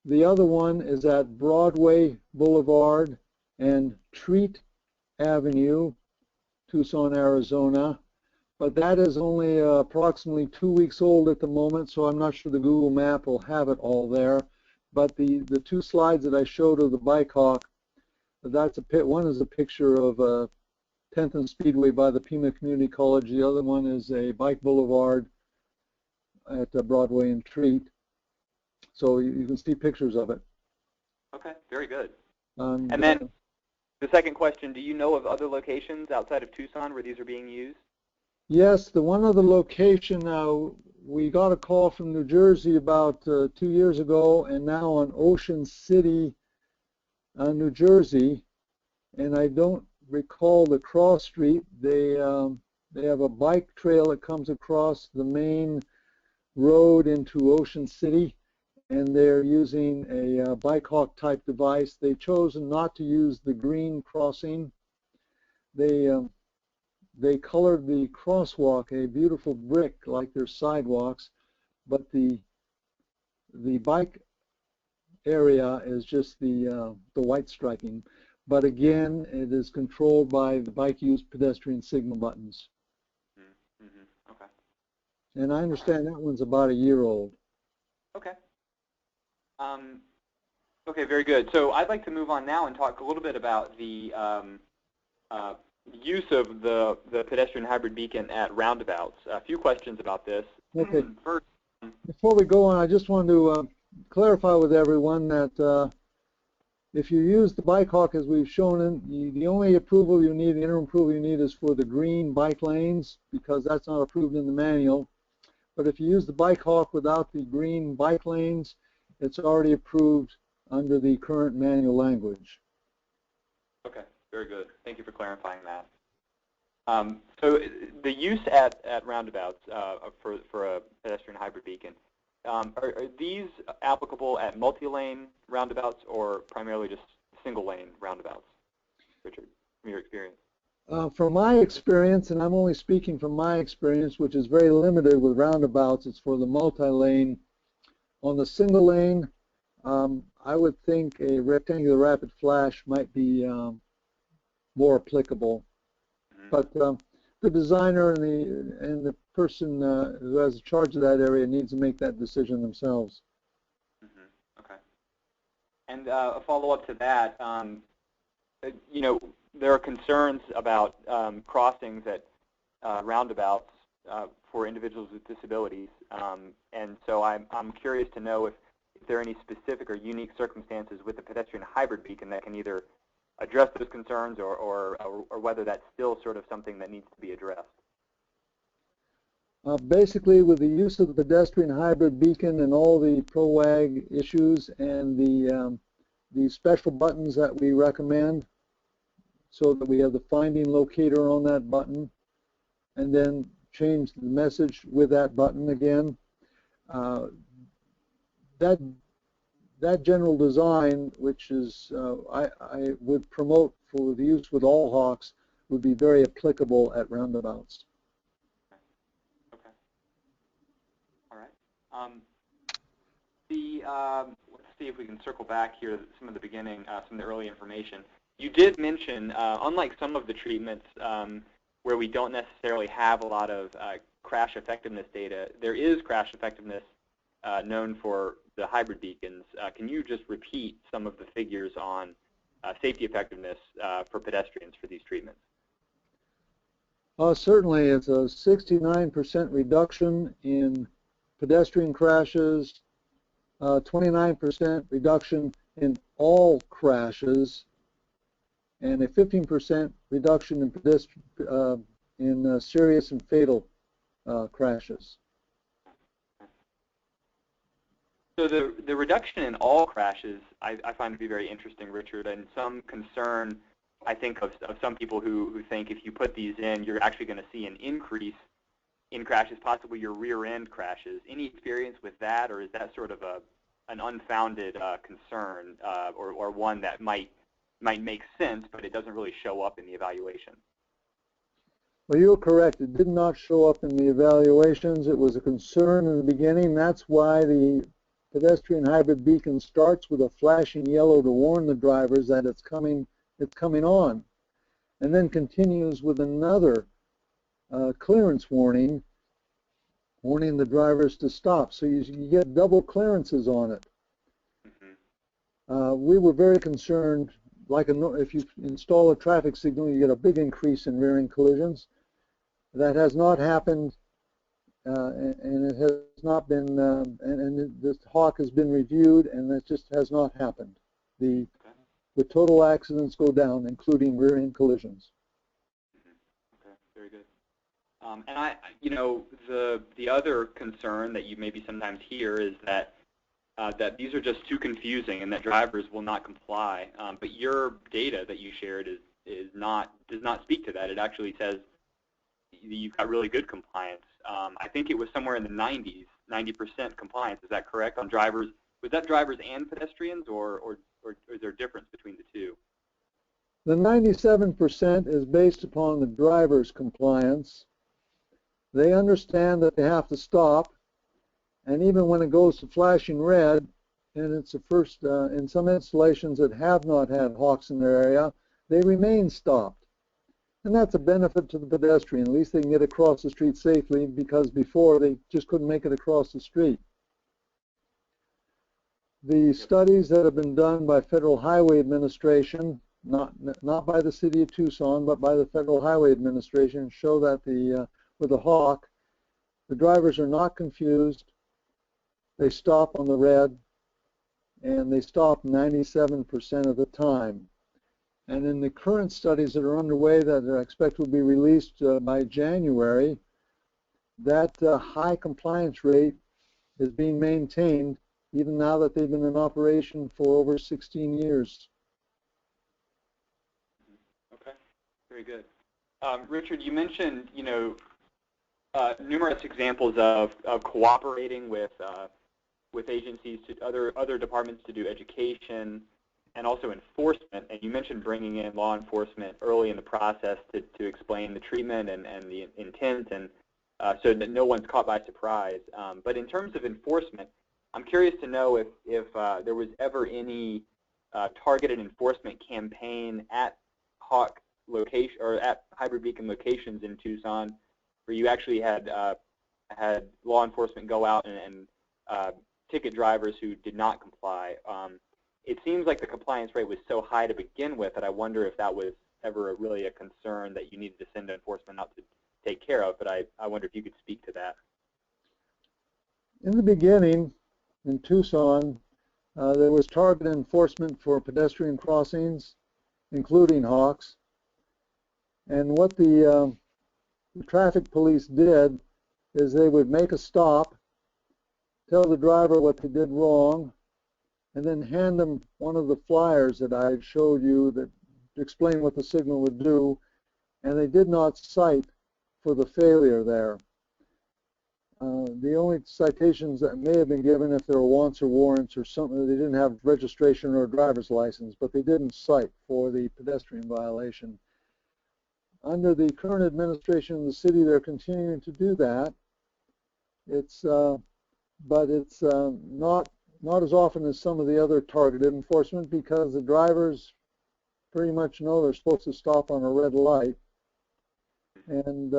C: the other one is at Broadway Boulevard and Treat Avenue, Tucson, Arizona. but that is only approximately 2 weeks old at the moment, so I'm not sure the Google map will have it all there. But the two slides that I showed of the bike hawk, that's one is a picture of 10th and Speedway by the Pima Community College. The other one is a bike boulevard at Broadway and Treat. So you can see pictures of it.
B: Okay, very good.
C: And
B: then the second question, do you know of other locations outside of Tucson where these are being used?
C: yes, the one other location, we got a call from New Jersey about 2 years ago, and now on Ocean City, New Jersey, and I don't recall the cross street. They have a bike trail that comes across the main road into Ocean City, and they're using a bike hawk type device. They've chosen not to use the green crossing. They colored the crosswalk a beautiful brick like their sidewalks, but the bike area is just the white striping. But again, it is controlled by the bike use pedestrian signal buttons.
B: Mm-hmm. Okay.
C: And I understand that one's about a year old.
B: Okay. Okay, very good. So I'd like to move on now and talk a little bit about the use of the pedestrian hybrid beacon at roundabouts. A few questions about this.
C: Okay.
B: First,
C: before we go on, I just wanted to clarify with everyone that if you use the bike hawk as we've shown, the only approval you need, the interim approval you need, is for the green bike lanes, because that's not approved in the manual. But if you use the bike hawk without the green bike lanes, it's already approved under the current manual language.
B: Okay, very good. Thank you for clarifying that. So the use at roundabouts for a pedestrian hybrid beacon, are these applicable at multi-lane roundabouts or primarily just single-lane roundabouts, Richard, from your experience?
C: From my experience, and I'm only speaking from my experience, which is very limited with roundabouts, it's for the multi-lane. On the single lane, I would think a rectangular rapid flash might be more applicable. Mm-hmm. But the designer and the person who has charge of that area needs to make that decision themselves.
B: Mm-hmm. Okay. And a follow-up to that, you know, there are concerns about crossings at roundabouts for individuals with disabilities, and so I'm curious to know if there are any specific or unique circumstances with the pedestrian hybrid beacon that can either address those concerns or whether that's still sort of something that needs to be addressed.
C: Basically, with the use of the pedestrian hybrid beacon and all the PROWAG issues and the special buttons that we recommend, so that we have the finding locator on that button, and then change the message with that button again. That general design, which is I would promote for the use with all hawks, would be very applicable at roundabouts.
B: Okay. All right. Let's see if we can circle back here to some of the beginning, some of the early information. You did mention, unlike some of the treatments where we don't necessarily have a lot of crash effectiveness data, there is crash effectiveness known for the hybrid beacons. Can you just repeat some of the figures on safety effectiveness for pedestrians for these treatments?
C: Certainly, it's a 69% reduction in pedestrian crashes, 29% reduction in all crashes, and a 15% reduction in serious and fatal crashes.
B: So the reduction in all crashes I find to be very interesting, Richard, and some concern, I think, of some people who think if you put these in, you're actually going to see an increase in crashes, possibly your rear end crashes. Any experience with that, or is that sort of an unfounded concern, or one that might make sense, but it doesn't really show up in the evaluation?
C: Well, you're correct. It did not show up in the evaluations. It was a concern in the beginning. That's why the pedestrian hybrid beacon starts with a flashing yellow to warn the drivers that it's coming on, and then continues with another clearance warning, warning the drivers to stop. So you get double clearances on it. We were very concerned, like if you install a traffic signal, you get a big increase in rear-end collisions. That has not happened, and it has not been, and this HAWK has been reviewed, and it just has not happened. The total accidents go down, including rear-end collisions.
B: Okay, very good. And the other concern that you maybe sometimes hear is that that these are just too confusing and that drivers will not comply. But your data that you shared does not speak to that. It actually says you've got really good compliance. I think it was somewhere in the 90s, 90% compliance. Is that correct on drivers? Was that drivers and pedestrians, or is there a difference between the two?
C: The 97% is based upon the driver's compliance. They understand that they have to stop, and even when it goes to flashing red, and it's the first, in some installations that have not had HAWKs in their area, they remain stopped. And that's a benefit to the pedestrian. At least they can get across the street safely, because before they just couldn't make it across the street. The studies that have been done by Federal Highway Administration, not by the City of Tucson, but by the Federal Highway Administration, show that with the HAWK, the drivers are not confused. They stop on the red, and they stop 97% of the time. And in the current studies that are underway that I expect will be released by January, that high compliance rate is being maintained even now that they've been in operation for over 16 years.
B: Okay, very good. Richard, you mentioned, numerous examples of cooperating with agencies, to other departments to do education and also enforcement. And you mentioned bringing in law enforcement early in the process to explain the treatment and the intent, and so that no one's caught by surprise. But in terms of enforcement, I'm curious to know if there was ever any targeted enforcement campaign at HAWK location or at hybrid beacon locations in Tucson, where you actually had law enforcement go out and ticket drivers who did not comply. It seems like the compliance rate was so high to begin with that I wonder if that was ever really a concern that you needed to send enforcement out to take care of, but I wonder if you could speak to that.
C: In the beginning, in Tucson, there was targeted enforcement for pedestrian crossings, including HAWKs. And what the traffic police did is they would make a stop, tell the driver what they did wrong, and then hand them one of the flyers that I showed you that explained what the signal would do, and they did not cite for the failure there. The only citations that may have been given if there were wants or warrants or something, they didn't have registration or a driver's license, but they didn't cite for the pedestrian violation. Under the current administration of the city, they're continuing to do that. But it's not as often as some of the other targeted enforcement, because the drivers pretty much know they're supposed to stop on a red light, and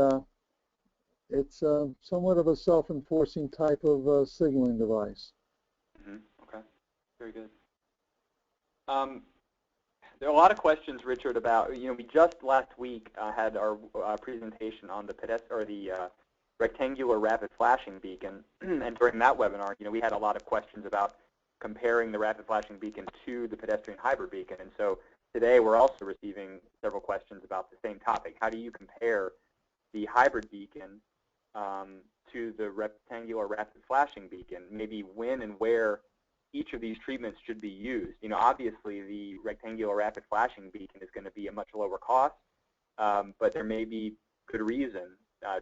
C: it's somewhat of a self-enforcing type of signaling device.
B: Okay, very good. There are a lot of questions, Richard, about, we just last week had our presentation on the rectangular rapid flashing beacon, and during that webinar, we had a lot of questions about comparing the rapid flashing beacon to the pedestrian hybrid beacon. And so today we're also receiving several questions about the same topic. How do you compare the hybrid beacon to the rectangular rapid flashing beacon? Maybe when and where each of these treatments should be used. Obviously the rectangular rapid flashing beacon is going to be a much lower cost, but there may be good reason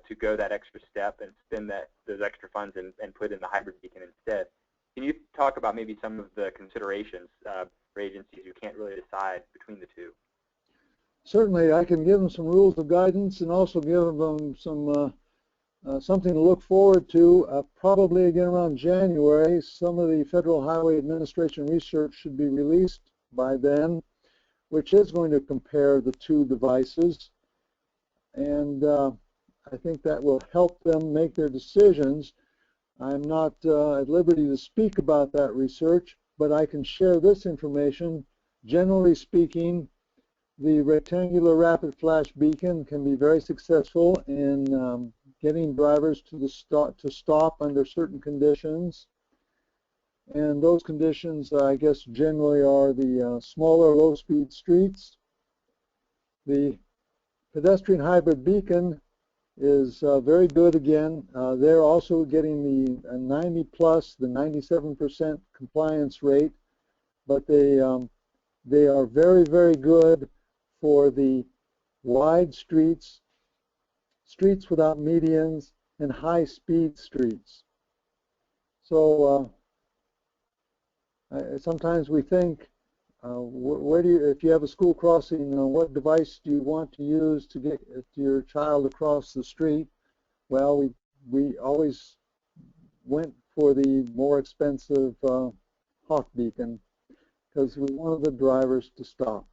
B: to go that extra step and spend those extra funds and put in the hybrid beacon instead. Can you talk about maybe some of the considerations for agencies who can't really decide between the two?
C: Certainly, I can give them some rules of guidance and also give them some something to look forward to. Probably again around January, some of the Federal Highway Administration research should be released by then, which is going to compare the two devices. And I think that will help them make their decisions. I'm not at liberty to speak about that research, but I can share this information. Generally speaking, the rectangular rapid flash beacon can be very successful in getting drivers to stop under certain conditions. And those conditions, I guess, generally are the smaller low-speed streets. The pedestrian hybrid beacon is very good again. They're also getting the 90 plus, the 97% compliance rate, but they are very, very good for the wide streets, streets without medians, and high-speed streets. So sometimes we think, where do you, if you have a school crossing, what device do you want to use to get your child across the street? Well, we always went for the more expensive hawk beacon because we wanted the drivers to stop.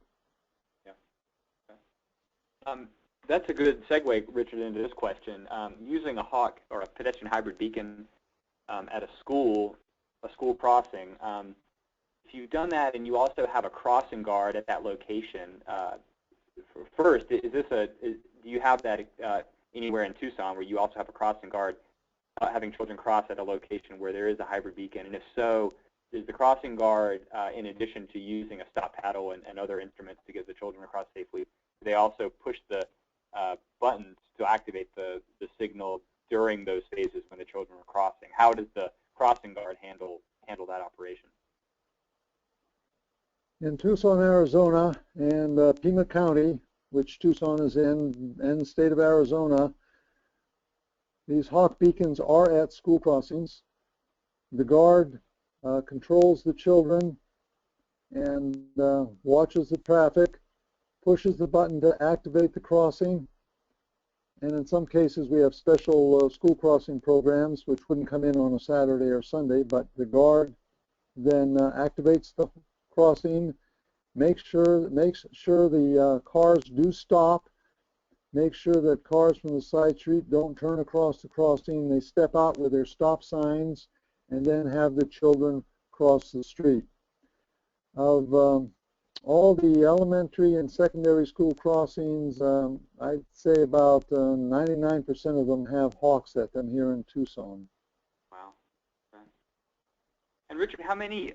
B: Yeah. Okay. That's a good segue, Richard, into this question. Using a hawk or a pedestrian hybrid beacon at a school crossing. If you've done that and you also have a crossing guard at that location, first, do you have that anywhere in Tucson where you also have a crossing guard having children cross at a location where there is a hybrid beacon? And if so, is the crossing guard, in addition to using a stop paddle and other instruments to get the children across safely, do they also push the buttons to activate the signal during those phases when the children are crossing? How does the crossing guard handle that operation?
C: In Tucson, Arizona, and Pima County, which Tucson is in, and the state of Arizona, these hawk beacons are at school crossings. The guard controls the children and watches the traffic, pushes the button to activate the crossing, and in some cases we have special school crossing programs which wouldn't come in on a Saturday or Sunday, but the guard then activates the crossing, makes sure the cars do stop, make sure that cars from the side street don't turn across the crossing, they step out with their stop signs, and then have the children cross the street. Of all the elementary and secondary school crossings, I'd say about 99% of them have hawks at them here in Tucson.
B: Wow. Okay. And Richard, how many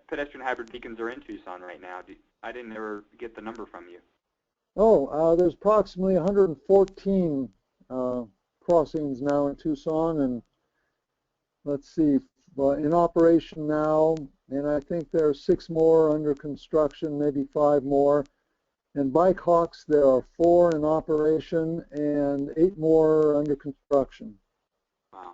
B: pedestrian hybrid beacons are in Tucson right now? I didn't ever get the number from you.
C: Oh, there's approximately 114 crossings now in Tucson, and let's see, in operation now, and I think there are 6 more under construction, maybe 5 more. And bike hawks, there are 4 in operation and 8 more under construction.
B: Wow,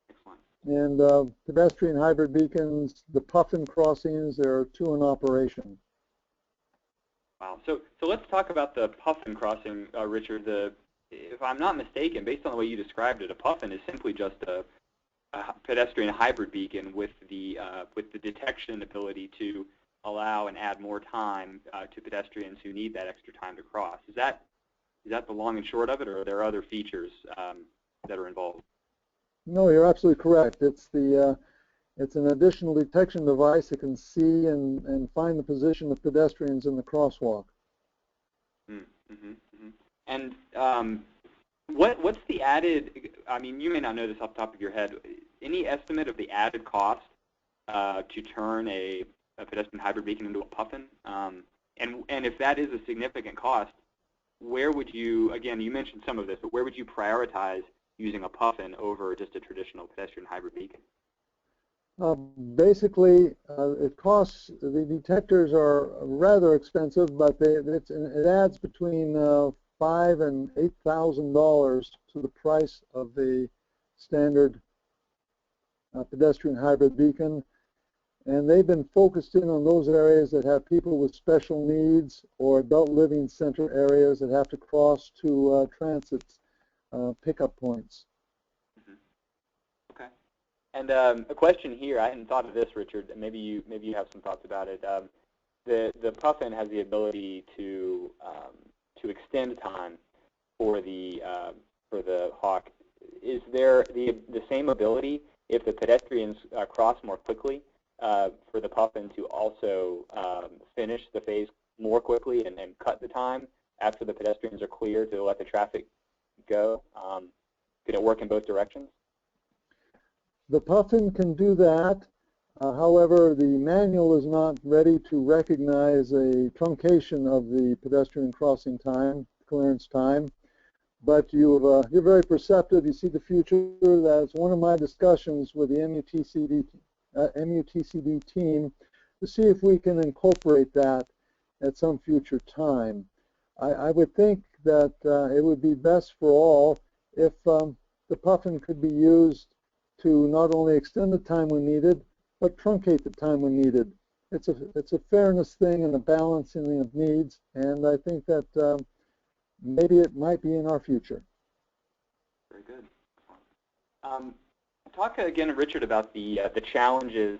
B: excellent.
C: And pedestrian hybrid beacons, the PUFFIN crossings, there are 2 in operation.
B: Wow. So let's talk about the PUFFIN crossing, Richard. If I'm not mistaken, based on the way you described it, a PUFFIN is simply just a pedestrian hybrid beacon with the detection ability to allow and add more time to pedestrians who need that extra time to cross. Is that the long and short of it, or are there other features that are involved?
C: No, you're absolutely correct. It's an additional detection device that can see and find the position of pedestrians in the crosswalk.
B: Mm-hmm, mm-hmm. And what's the added, I mean, you may not know this off the top of your head, any estimate of the added cost to turn a pedestrian hybrid beacon into a PUFFIN? And if that is a significant cost, where would you, again, you mentioned some of this, but where would you prioritize using a PUFFIN over just a traditional pedestrian hybrid beacon?
C: Basically, it costs, the detectors are rather expensive, but it adds between $5,000 and $8,000 to the price of the standard pedestrian hybrid beacon. And they've been focused in on those areas that have people with special needs or adult living center areas that have to cross to transit pickup points.
B: Mm-hmm. Okay. And a question here, I hadn't thought of this, Richard, and maybe you have some thoughts about it. The PUFFIN has the ability to extend time for the for the hawk. Is there the same ability if the pedestrians cross more quickly for the puffin to also finish the phase more quickly and cut the time after the pedestrians are clear to let the traffic go? Can it work in both directions?
C: The puffin can do that. However, the manual is not ready to recognize a truncation of the pedestrian crossing time, clearance time. But you're very perceptive. You see the future. That's one of my discussions with the MUTCD team to see if we can incorporate that at some future time. I would think that it would be best for all if the puffin could be used to not only extend the time we needed, but truncate the time we needed. It's a fairness thing and a balancing of needs, and I think that maybe it might be in our future.
B: Very good. Talk again, Richard, about the challenges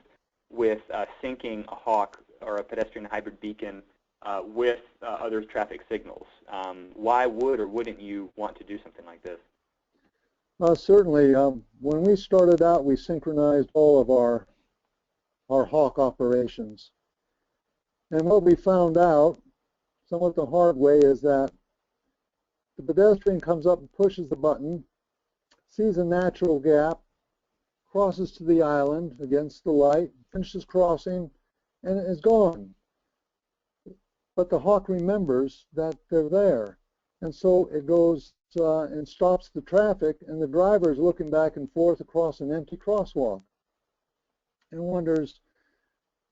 B: with syncing a hawk or a pedestrian hybrid beacon with other traffic signals. Why would or wouldn't you want to do something like this?
C: Certainly. When we started out, we synchronized all of our hawk operations. And what we found out, somewhat the hard way, is that the pedestrian comes up and pushes the button, sees a natural gap, crosses to the island against the light, finishes crossing, and is gone. But the hawk remembers that they're there. And so it goes and stops the traffic, and the driver is looking back and forth across an empty crosswalk and wonders,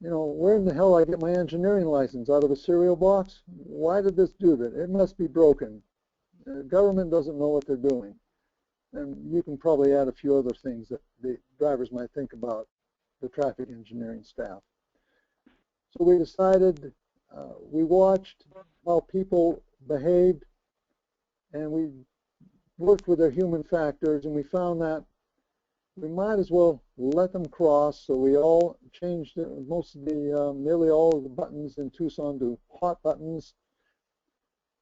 C: you know, where in the hell did I get my engineering license? Out of a cereal box? Why did this do that? It must be broken. The government doesn't know what they're doing. And you can probably add a few other things that the drivers might think about the traffic engineering staff. So we decided, we watched how people behaved, and we worked with their human factors, and we found that we might as well let them cross. So we all changed most of the, nearly all of the buttons in Tucson to hot buttons.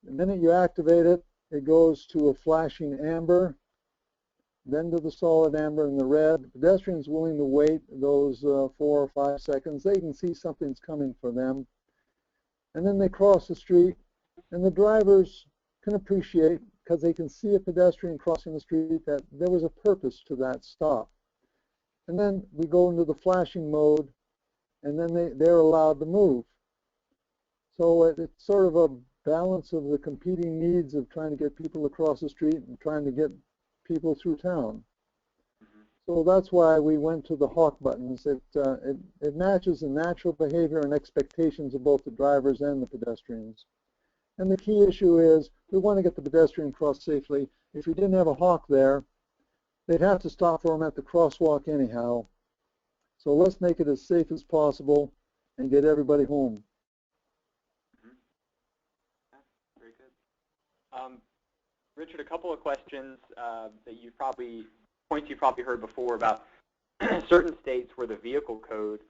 C: The minute you activate it, it goes to a flashing amber, then to the solid amber and the red. The pedestrian's willing to wait those 4 or 5 seconds. They can see something's coming for them. And then they cross the street, and the drivers can appreciate, because they can see a pedestrian crossing the street, that there was a purpose to that stop. And then we go into the flashing mode, and then they're allowed to move. So it's sort of a balance of the competing needs of trying to get people across the street and trying to get people through town. So that's why we went to the hawk buttons. It matches the natural behavior and expectations of both the drivers and the pedestrians. And the key issue is we want to get the pedestrian across safely. If we didn't have a hawk there, they'd have to stop for them at the crosswalk anyhow. So let's make it as safe as possible and get everybody home.
B: Very good. Richard, a couple of questions points you probably heard before about certain states where the vehicle code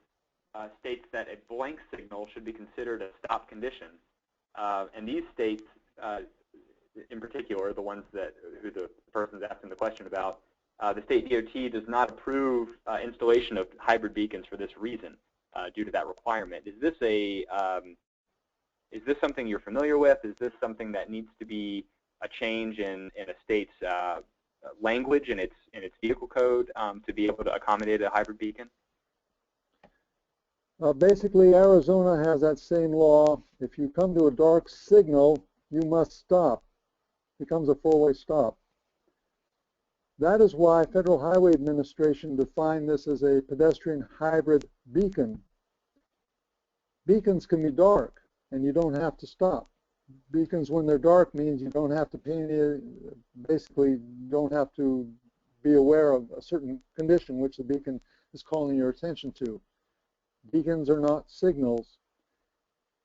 B: states that a blank signal should be considered a stop condition. And these states, in particular, the ones who the person's asking the question about, the state DOT does not approve installation of hybrid beacons for this reason, due to that requirement. Is this something you're familiar with? Is this something that needs to be a change in a state's language in its vehicle code to be able to accommodate a hybrid beacon?
C: Basically, Arizona has that same law. If you come to a dark signal, you must stop. It becomes a four-way stop. That is why Federal Highway Administration defined this as a pedestrian hybrid beacon. Beacons can be dark, and you don't have to stop. Beacons, when they're dark, means you don't have to pay any, basically don't have to be aware of a certain condition which the beacon is calling your attention to. Beacons are not signals.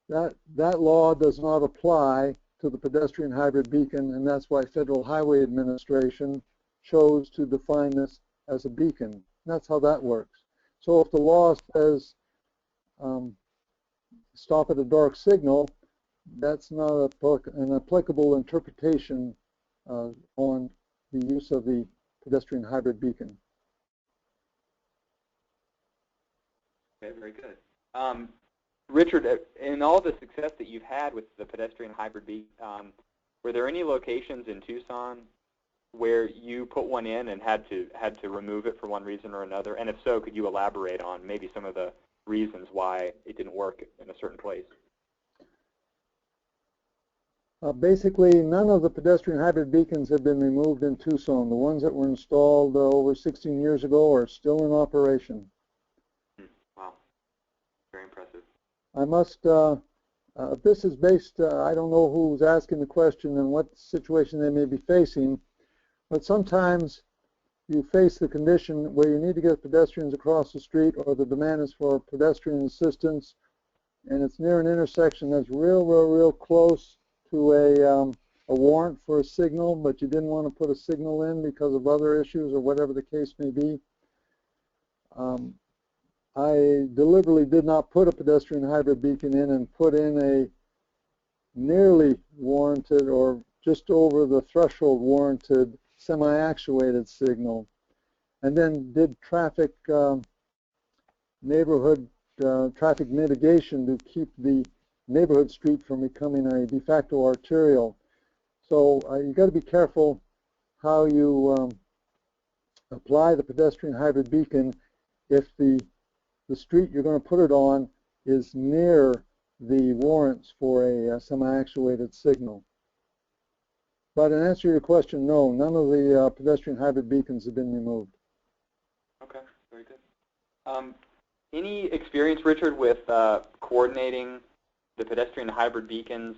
C: That law does not apply to the pedestrian hybrid beacon, and that's why Federal Highway Administration chose to define this as a beacon. And that's how that works. So if the law says stop at a dark signal, that's not an applicable interpretation on the use of the pedestrian hybrid beacon.
B: Okay, very good. Richard, in all the success that you've had with the pedestrian hybrid beacon, were there any locations in Tucson where you put one in and had to remove it for one reason or another? And if so, could you elaborate on maybe some of the reasons why it didn't work in a certain place?
C: Basically, none of the pedestrian hybrid beacons have been removed in Tucson. The ones that were installed over 16 years ago are still in operation.
B: Wow, very impressive.
C: I must, this is based, I don't know who's asking the question and what situation they may be facing, but sometimes you face the condition where you need to get pedestrians across the street, or the demand is for pedestrian assistance, and it's near an intersection that's real close to a warrant for a signal, but you didn't want to put a signal in because of other issues or whatever the case may be. I deliberately did not put a pedestrian hybrid beacon in and put in a nearly warranted or just over the threshold warranted semi-actuated signal, and then did traffic neighborhood traffic mitigation to keep the neighborhood street from becoming a de facto arterial. So you've got to be careful how you apply the pedestrian hybrid beacon if the street you're going to put it on is near the warrants for a semi-actuated signal. But in answer to your question, no, none of the pedestrian hybrid beacons have been removed.
B: Okay, very good. Any experience, Richard, with coordinating the pedestrian hybrid beacons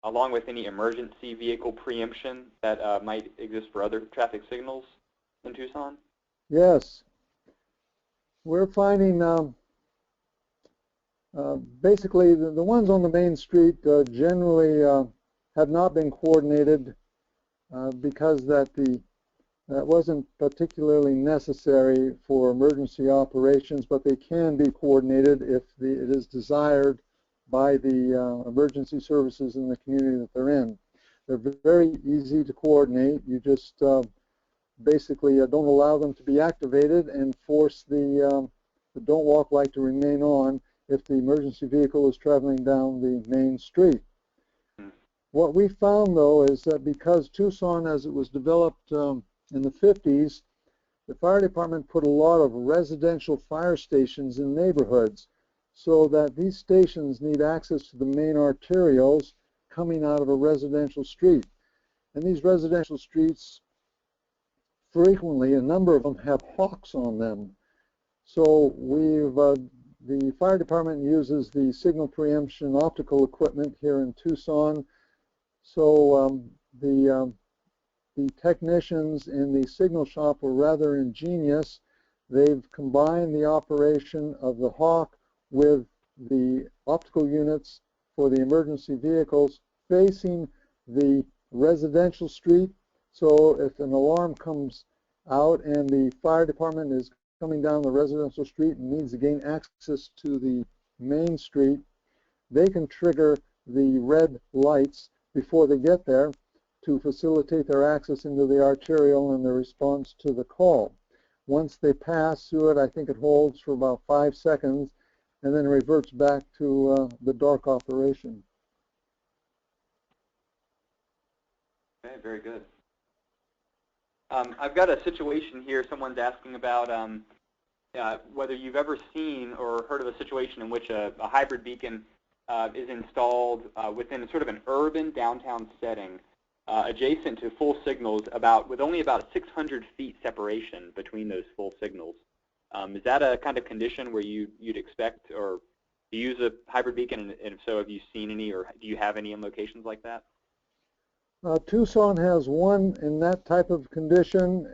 B: along with any emergency vehicle preemption that might exist for other traffic signals in Tucson?
C: Yes. We're finding basically the ones on the main street generally have not been coordinated because that wasn't particularly necessary for emergency operations, but they can be coordinated if it is desired by the emergency services in the community that they're in. They're very easy to coordinate. You just basically don't allow them to be activated and force the don't walk light to remain on if the emergency vehicle is traveling down the main street. What we found, though, is that because Tucson, as it was developed in the 50s, the fire department put a lot of residential fire stations in neighborhoods, so that these stations need access to the main arterials coming out of a residential street. And these residential streets, frequently, a number of them have hawks on them. So the fire department uses the signal preemption optical equipment here in Tucson. So the technicians in the signal shop were rather ingenious. They've combined the operation of the hawk with the optical units for the emergency vehicles facing the residential street. So if an alarm comes out and the fire department is coming down the residential street and needs to gain access to the main street, they can trigger the red lights before they get there to facilitate their access into the arterial and their response to the call. Once they pass through it, I think it holds for about 5 seconds and then reverts back to the dark operation.
B: Okay, very good. I've got a situation here. Someone's asking about whether you've ever seen or heard of a situation in which a hybrid beacon is installed within sort of an urban downtown setting adjacent to full signals with only about 600 feet separation between those full signals. Is that a kind of condition where you'd expect or to use a hybrid beacon, and if so, have you seen any, or do you have any in locations like that?
C: Tucson has one in that type of condition.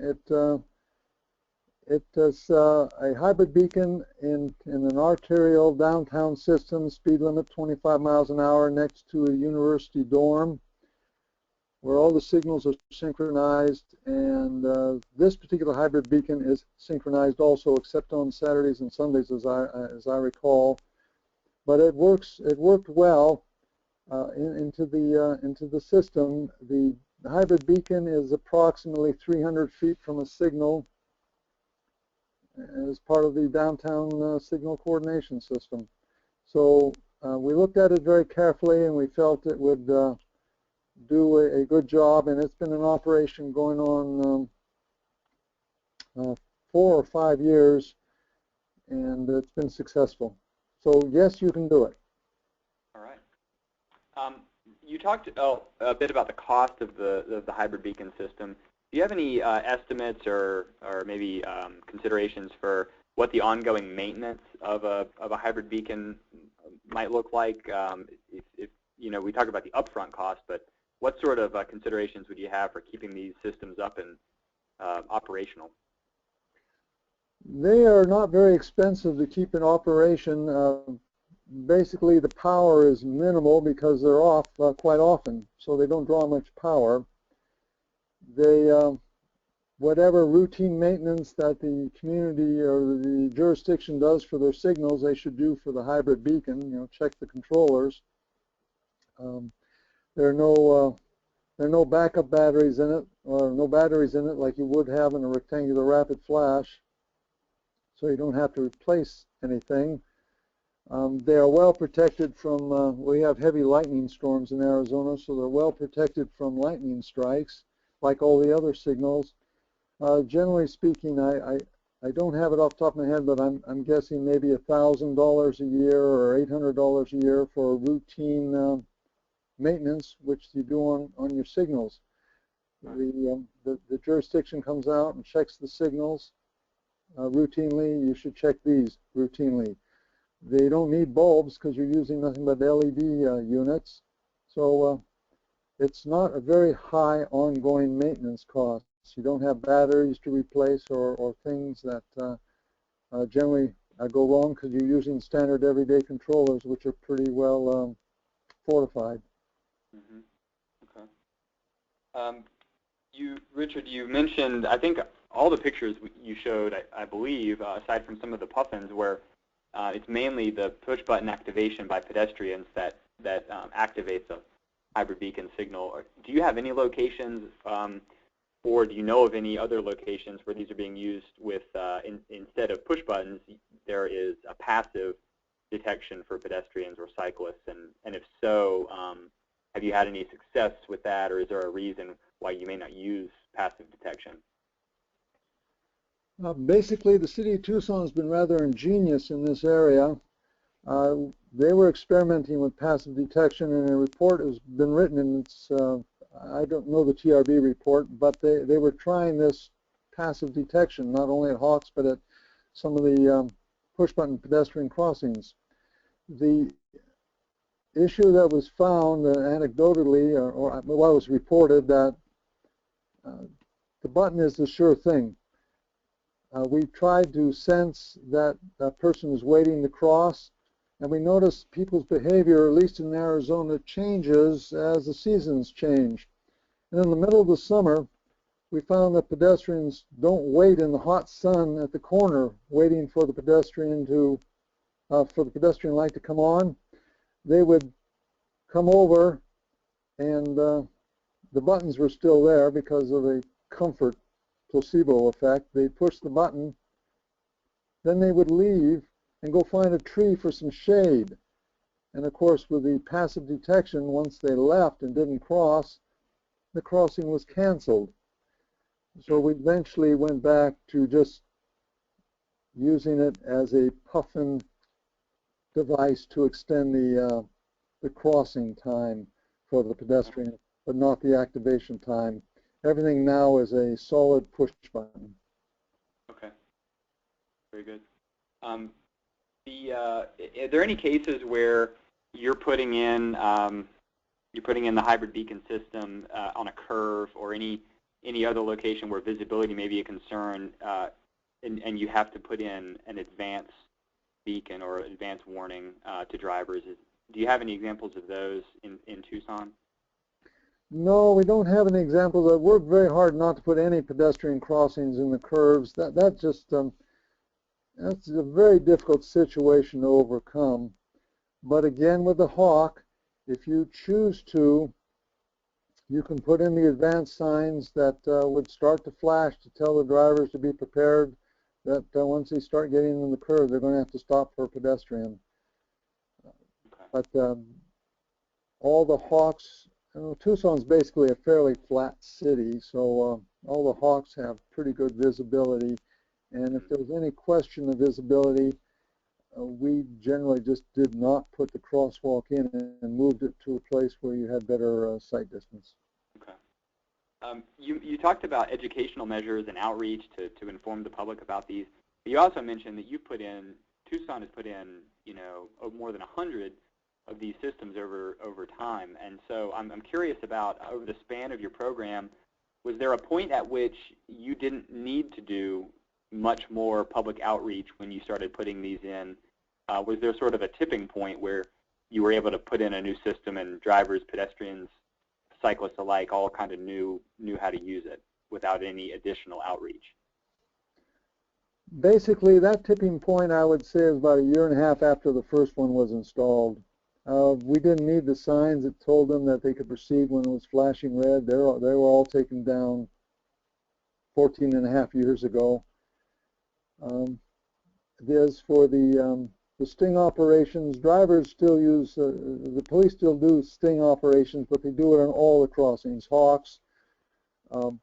C: It is a hybrid beacon in an arterial downtown system, speed limit 25 miles an hour, next to a university dorm, where all the signals are synchronized, and this particular hybrid beacon is synchronized also, except on Saturdays and Sundays, as I recall. But it worked well into the system. The The hybrid beacon is approximately 300 feet from a signal as part of the downtown signal coordination system. So we looked at it very carefully, and we felt it would do a good job, and it's been in operation going on 4 or 5 years, and it's been successful. So yes, you can do it.
B: All right. You talked a bit about the cost of the hybrid beacon system. Do you have any estimates or maybe considerations for what the ongoing maintenance of a hybrid beacon might look like? If you know, we talk about the upfront cost, but what sort of considerations would you have for keeping these systems up and operational?
C: They are not very expensive to keep in operation. Basically, the power is minimal because they're off quite often, so they don't draw much power. They, whatever routine maintenance that the community or the jurisdiction does for their signals, they should do for the hybrid beacon. You know, check the controllers. There are no backup batteries in it, or no batteries in it like you would have in a rectangular rapid flash, so you don't have to replace anything. They are well protected from, we have heavy lightning storms in Arizona, so they're well protected from lightning strikes, like all the other signals. Generally speaking, I don't have it off the top of my head, but I'm guessing maybe $1,000 a year or $800 a year for routine maintenance, which you do on your signals. The jurisdiction comes out and checks the signals routinely. You should check these routinely. They don't need bulbs because you're using nothing but LED units, so it's not a very high ongoing maintenance cost. You don't have batteries to replace or things that generally go wrong because you're using standard everyday controllers, which are pretty well fortified.
B: Mm-hmm. Okay. Richard, you mentioned, I think all the pictures you showed, I believe, aside from some of the puffins, where it's mainly the push-button activation by pedestrians that activates a hybrid beacon signal. Do you have any locations, or do you know of any other locations where these are being used with, instead of push buttons, there is a passive detection for pedestrians or cyclists? And if so, have you had any success with that, or is there a reason why you may not use passive detection?
C: Basically, the city of Tucson has been rather ingenious in this area. They were experimenting with passive detection, and a report has been written, and it's, I don't know the TRB report, but they were trying this passive detection, not only at Hawks, but at some of the push-button pedestrian crossings. The issue that was found anecdotally, or it was reported, that the button is the sure thing. We tried to sense that a person is waiting to cross, and we noticed people's behavior, at least in Arizona, changes as the seasons change. And in the middle of the summer, we found that pedestrians don't wait in the hot sun at the corner waiting for the pedestrian light to come on. They would come over, and the buttons were still there because of a comfort placebo effect. They push the button, then they would leave and go find a tree for some shade. And of course, with the passive detection, once they left and didn't cross, the crossing was canceled. So we eventually went back to just using it as a PUFFIN device to extend the crossing time for the pedestrian, but not the activation time. Everything now is a solid push button.
B: Okay, very good. Are there any cases where you're putting in the hybrid beacon system on a curve or any other location where visibility may be a concern, and you have to put in an advanced beacon or advanced warning to drivers? Do you have any examples of those in Tucson?
C: No, we don't have any examples. I've worked very hard not to put any pedestrian crossings in the curves. That's a very difficult situation to overcome. But again, with the Hawk, if you choose to, You can put in the advanced signs that would start to flash to tell the drivers to be prepared that once they start getting in the curve, they're going to have to stop for a pedestrian.
B: Okay.
C: But all the hawks, Tucson's basically a fairly flat city, so all the hawks have pretty good visibility. And if there was any question of visibility, we generally just did not put the crosswalk in and moved it to a place where you had better sight distance.
B: Okay. You talked about educational measures and outreach to inform the public about these. But you also mentioned that Tucson has put in, more than 100 of these systems over time. And so I'm curious about, over the span of your program, was there a point at which you didn't need to do much more public outreach when you started putting these in? Was there sort of a tipping point where you were able to put in a new system and drivers, pedestrians, cyclists alike all kind of knew how to use it without any additional outreach?
C: Basically, that tipping point, I would say, is about a year and a half after the first one was installed. We didn't need the signs that told them that they could proceed when it was flashing red. They were all taken down 14 and a half years ago. As for the sting operations, drivers still use, the police still do sting operations, but they do it on all the crossings, hawks,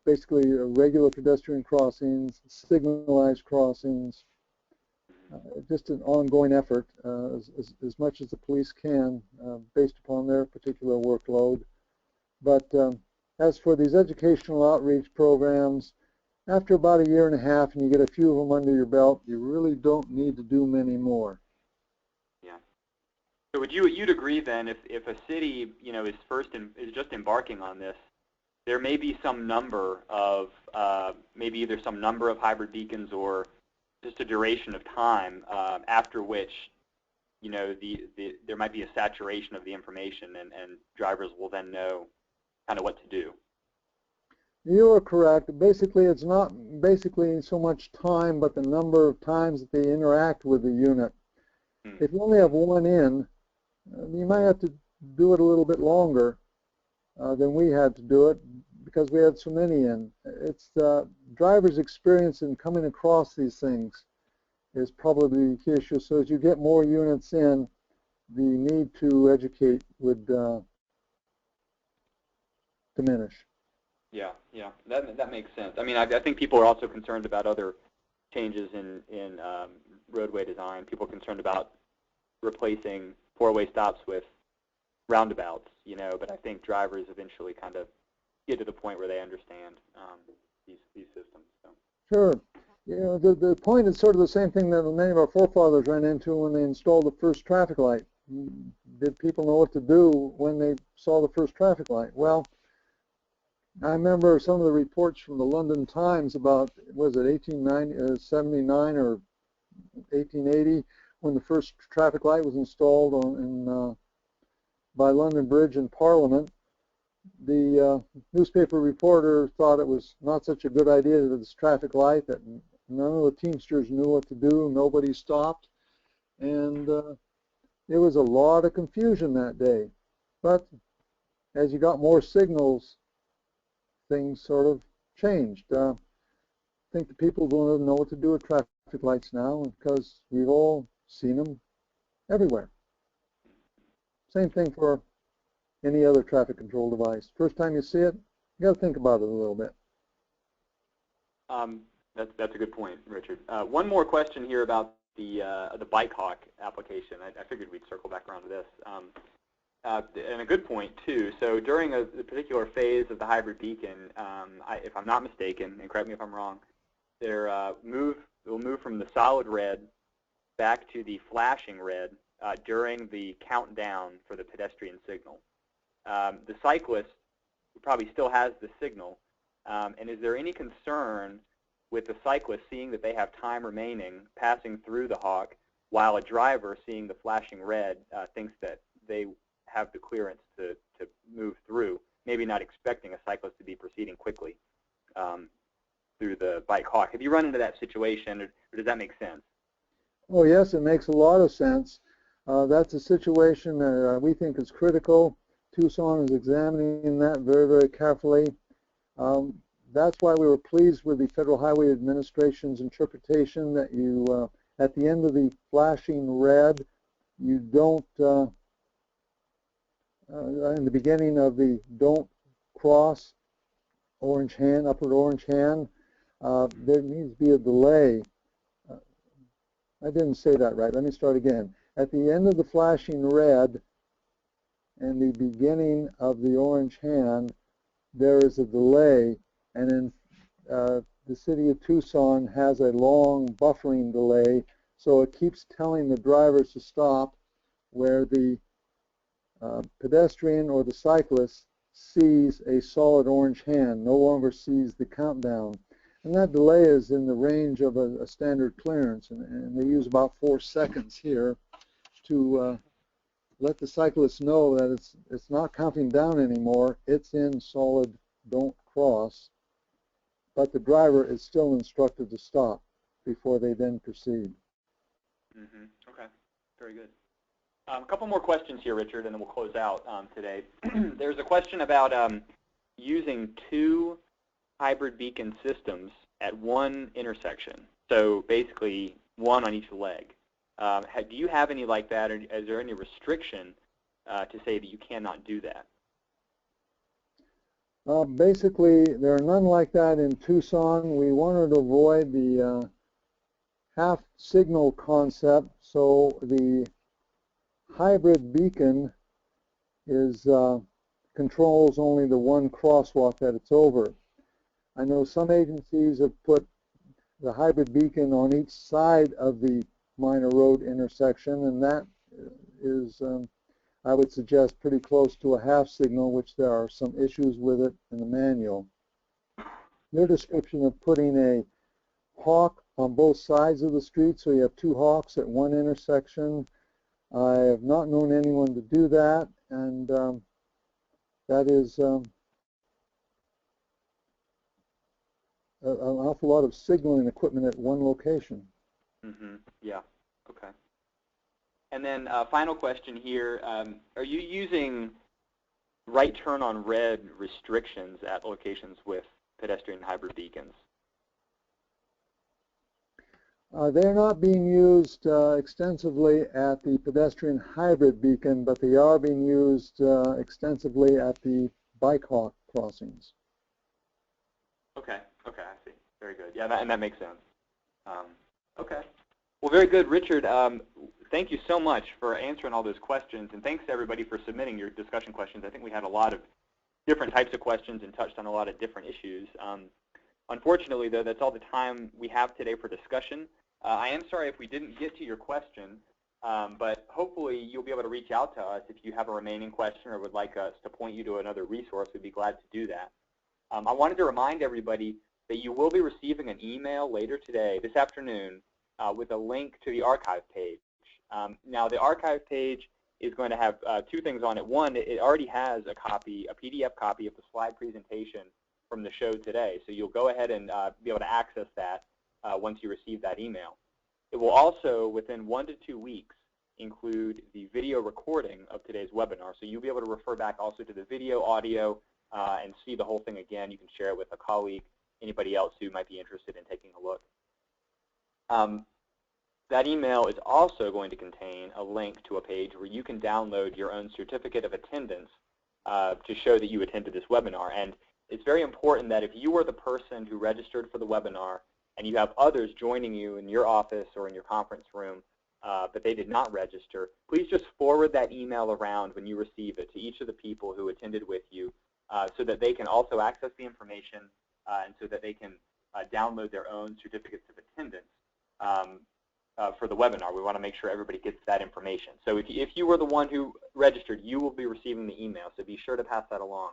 C: basically regular pedestrian crossings, signalized crossings, just an ongoing effort as much as the police can based upon their particular workload. But as for these educational outreach programs, after about a year and a half and you get a few of them under your belt, you really don't need to do many more.
B: Yeah. So you'd agree then if a city is just embarking on this, there may be some number of maybe either some number of hybrid beacons or just a duration of time after which there might be a saturation of the information and drivers will then know kind of what to do.
C: You are correct. Basically, it's not basically so much time, but the number of times that they interact with the unit. If you only have one in, you might have to do it a little bit longer than we had to do it because we had so many in. It's the driver's experience in coming across these things is probably the key issue. So as you get more units in, the need to educate would diminish.
B: Yeah, that makes sense. I mean, I think people are also concerned about other changes in roadway design. People are concerned about replacing four-way stops with roundabouts, but I think drivers eventually kind of get to the point where they understand these systems. So.
C: Sure. The point is sort of the same thing that many of our forefathers ran into when they installed the first traffic light. Did people know what to do when they saw the first traffic light? Well, I remember some of the reports from the London Times about, was it 1879 or 1880 when the first traffic light was installed by London Bridge in Parliament. The newspaper reporter thought it was not such a good idea that this traffic light, that none of the Teamsters knew what to do, nobody stopped, and there was a lot of confusion that day. But as you got more signals, things sort of changed. I think the people don't know what to do with traffic lights now because we've all seen them everywhere. Same thing for any other traffic control device. First time you see it, you got to think about it a little bit.
B: That's a good point, Richard. One more question here about the bike hawk application. I figured we'd circle back around to this. And a good point, too. So during a particular phase of the hybrid beacon, if I'm not mistaken, and correct me if I'm wrong, it will move from the solid red back to the flashing red during the countdown for the pedestrian signal. The cyclist probably still has the signal, and is there any concern with the cyclist seeing that they have time remaining passing through the hawk while a driver seeing the flashing red thinks that they have the clearance to move through, maybe not expecting a cyclist to be proceeding quickly through the bike hawk? Have you run into that situation, or does that make sense?
C: Oh, yes, it makes a lot of sense. That's a situation that we think is critical. Tucson is examining that very, very carefully. That's why we were pleased with the Federal Highway Administration's interpretation that you, at the end of the flashing red, you don't, in the beginning of the don't cross orange hand, upward orange hand, there needs to be a delay. I didn't say that right. Let me start again. At the end of the flashing red and the beginning of the orange hand, there is a delay, and in the city of Tucson has a long buffering delay, so it keeps telling the drivers to stop where the pedestrian or the cyclist sees a solid orange hand, no longer sees the countdown. And that delay is in the range of a standard clearance, and they use about 4 seconds here to let the cyclist know that it's not counting down anymore. It's in solid don't cross, but the driver is still instructed to stop before they then proceed.
B: Okay, very good. A couple more questions here, Richard, and then we'll close out today. There's a question about using 2 hybrid beacon systems at one intersection. So basically, one on each leg. Do you have any like that, or is there any restriction to say that you cannot do that?
C: Basically, there are none like that in Tucson. We wanted to avoid the half signal concept, so the hybrid beacon is controls only the one crosswalk that it's over. I know some agencies have put the hybrid beacon on each side of the minor road intersection, and that is, I would suggest, pretty close to a half signal, which there are some issues with it in the manual. Your description of putting a hawk on both sides of the street, so you have 2 hawks at one intersection, I have not known anyone to do that, and that is an awful lot of signaling equipment at one location.
B: Yeah, okay. And then final question here, are you using right turn on red restrictions at locations with pedestrian hybrid beacons?
C: They're not being used extensively at the pedestrian hybrid beacon, but they are being used extensively at the bike hawk crossings.
B: Okay, I see. Very good. Yeah, and that makes sense. Okay. Well, very good, Richard. Thank you so much for answering all those questions, and thanks to everybody for submitting your discussion questions. I think we had a lot of different types of questions and touched on a lot of different issues. Unfortunately, though, that's all the time we have today for discussion. I am sorry if we didn't get to your question, but hopefully you'll be able to reach out to us if you have a remaining question or would like us to point you to another resource. We'd be glad to do that. I wanted to remind everybody that you will be receiving an email later today, this afternoon, with a link to the archive page. Now, the archive page is going to have 2 things on it. One, it already has a copy, a PDF copy of the slide presentation from the show today. So you'll go ahead and be able to access that once you receive that email. It will also, within 1 to 2 weeks, include the video recording of today's webinar. So you'll be able to refer back also to the video, audio, and see the whole thing again. You can share it with a colleague, anybody else who might be interested in taking a look. That email is also going to contain a link to a page where you can download your own certificate of attendance to show that you attended this webinar. And it's very important that if you were the person who registered for the webinar and you have others joining you in your office or in your conference room, but they did not register, please just forward that email around when you receive it to each of the people who attended with you so that they can also access the information and so that they can download their own certificates of attendance for the webinar. We want to make sure everybody gets that information. So if you were the one who registered, you will be receiving the email, so be sure to pass that along.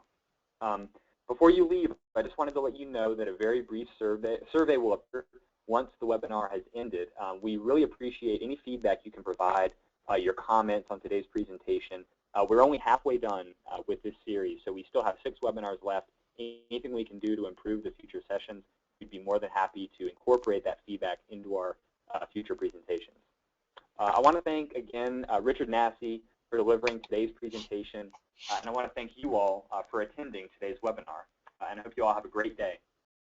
B: Before you leave, I just wanted to let you know that a very brief survey will appear once the webinar has ended. We really appreciate any feedback you can provide, your comments on today's presentation. We're only halfway done with this series, so we still have 6 webinars left. Anything we can do to improve the future sessions, we'd be more than happy to incorporate that feedback into our future presentations. I want to thank, again, Richard Nassy for delivering today's presentation. And I want to thank you all for attending today's webinar. And I hope you all have a great day.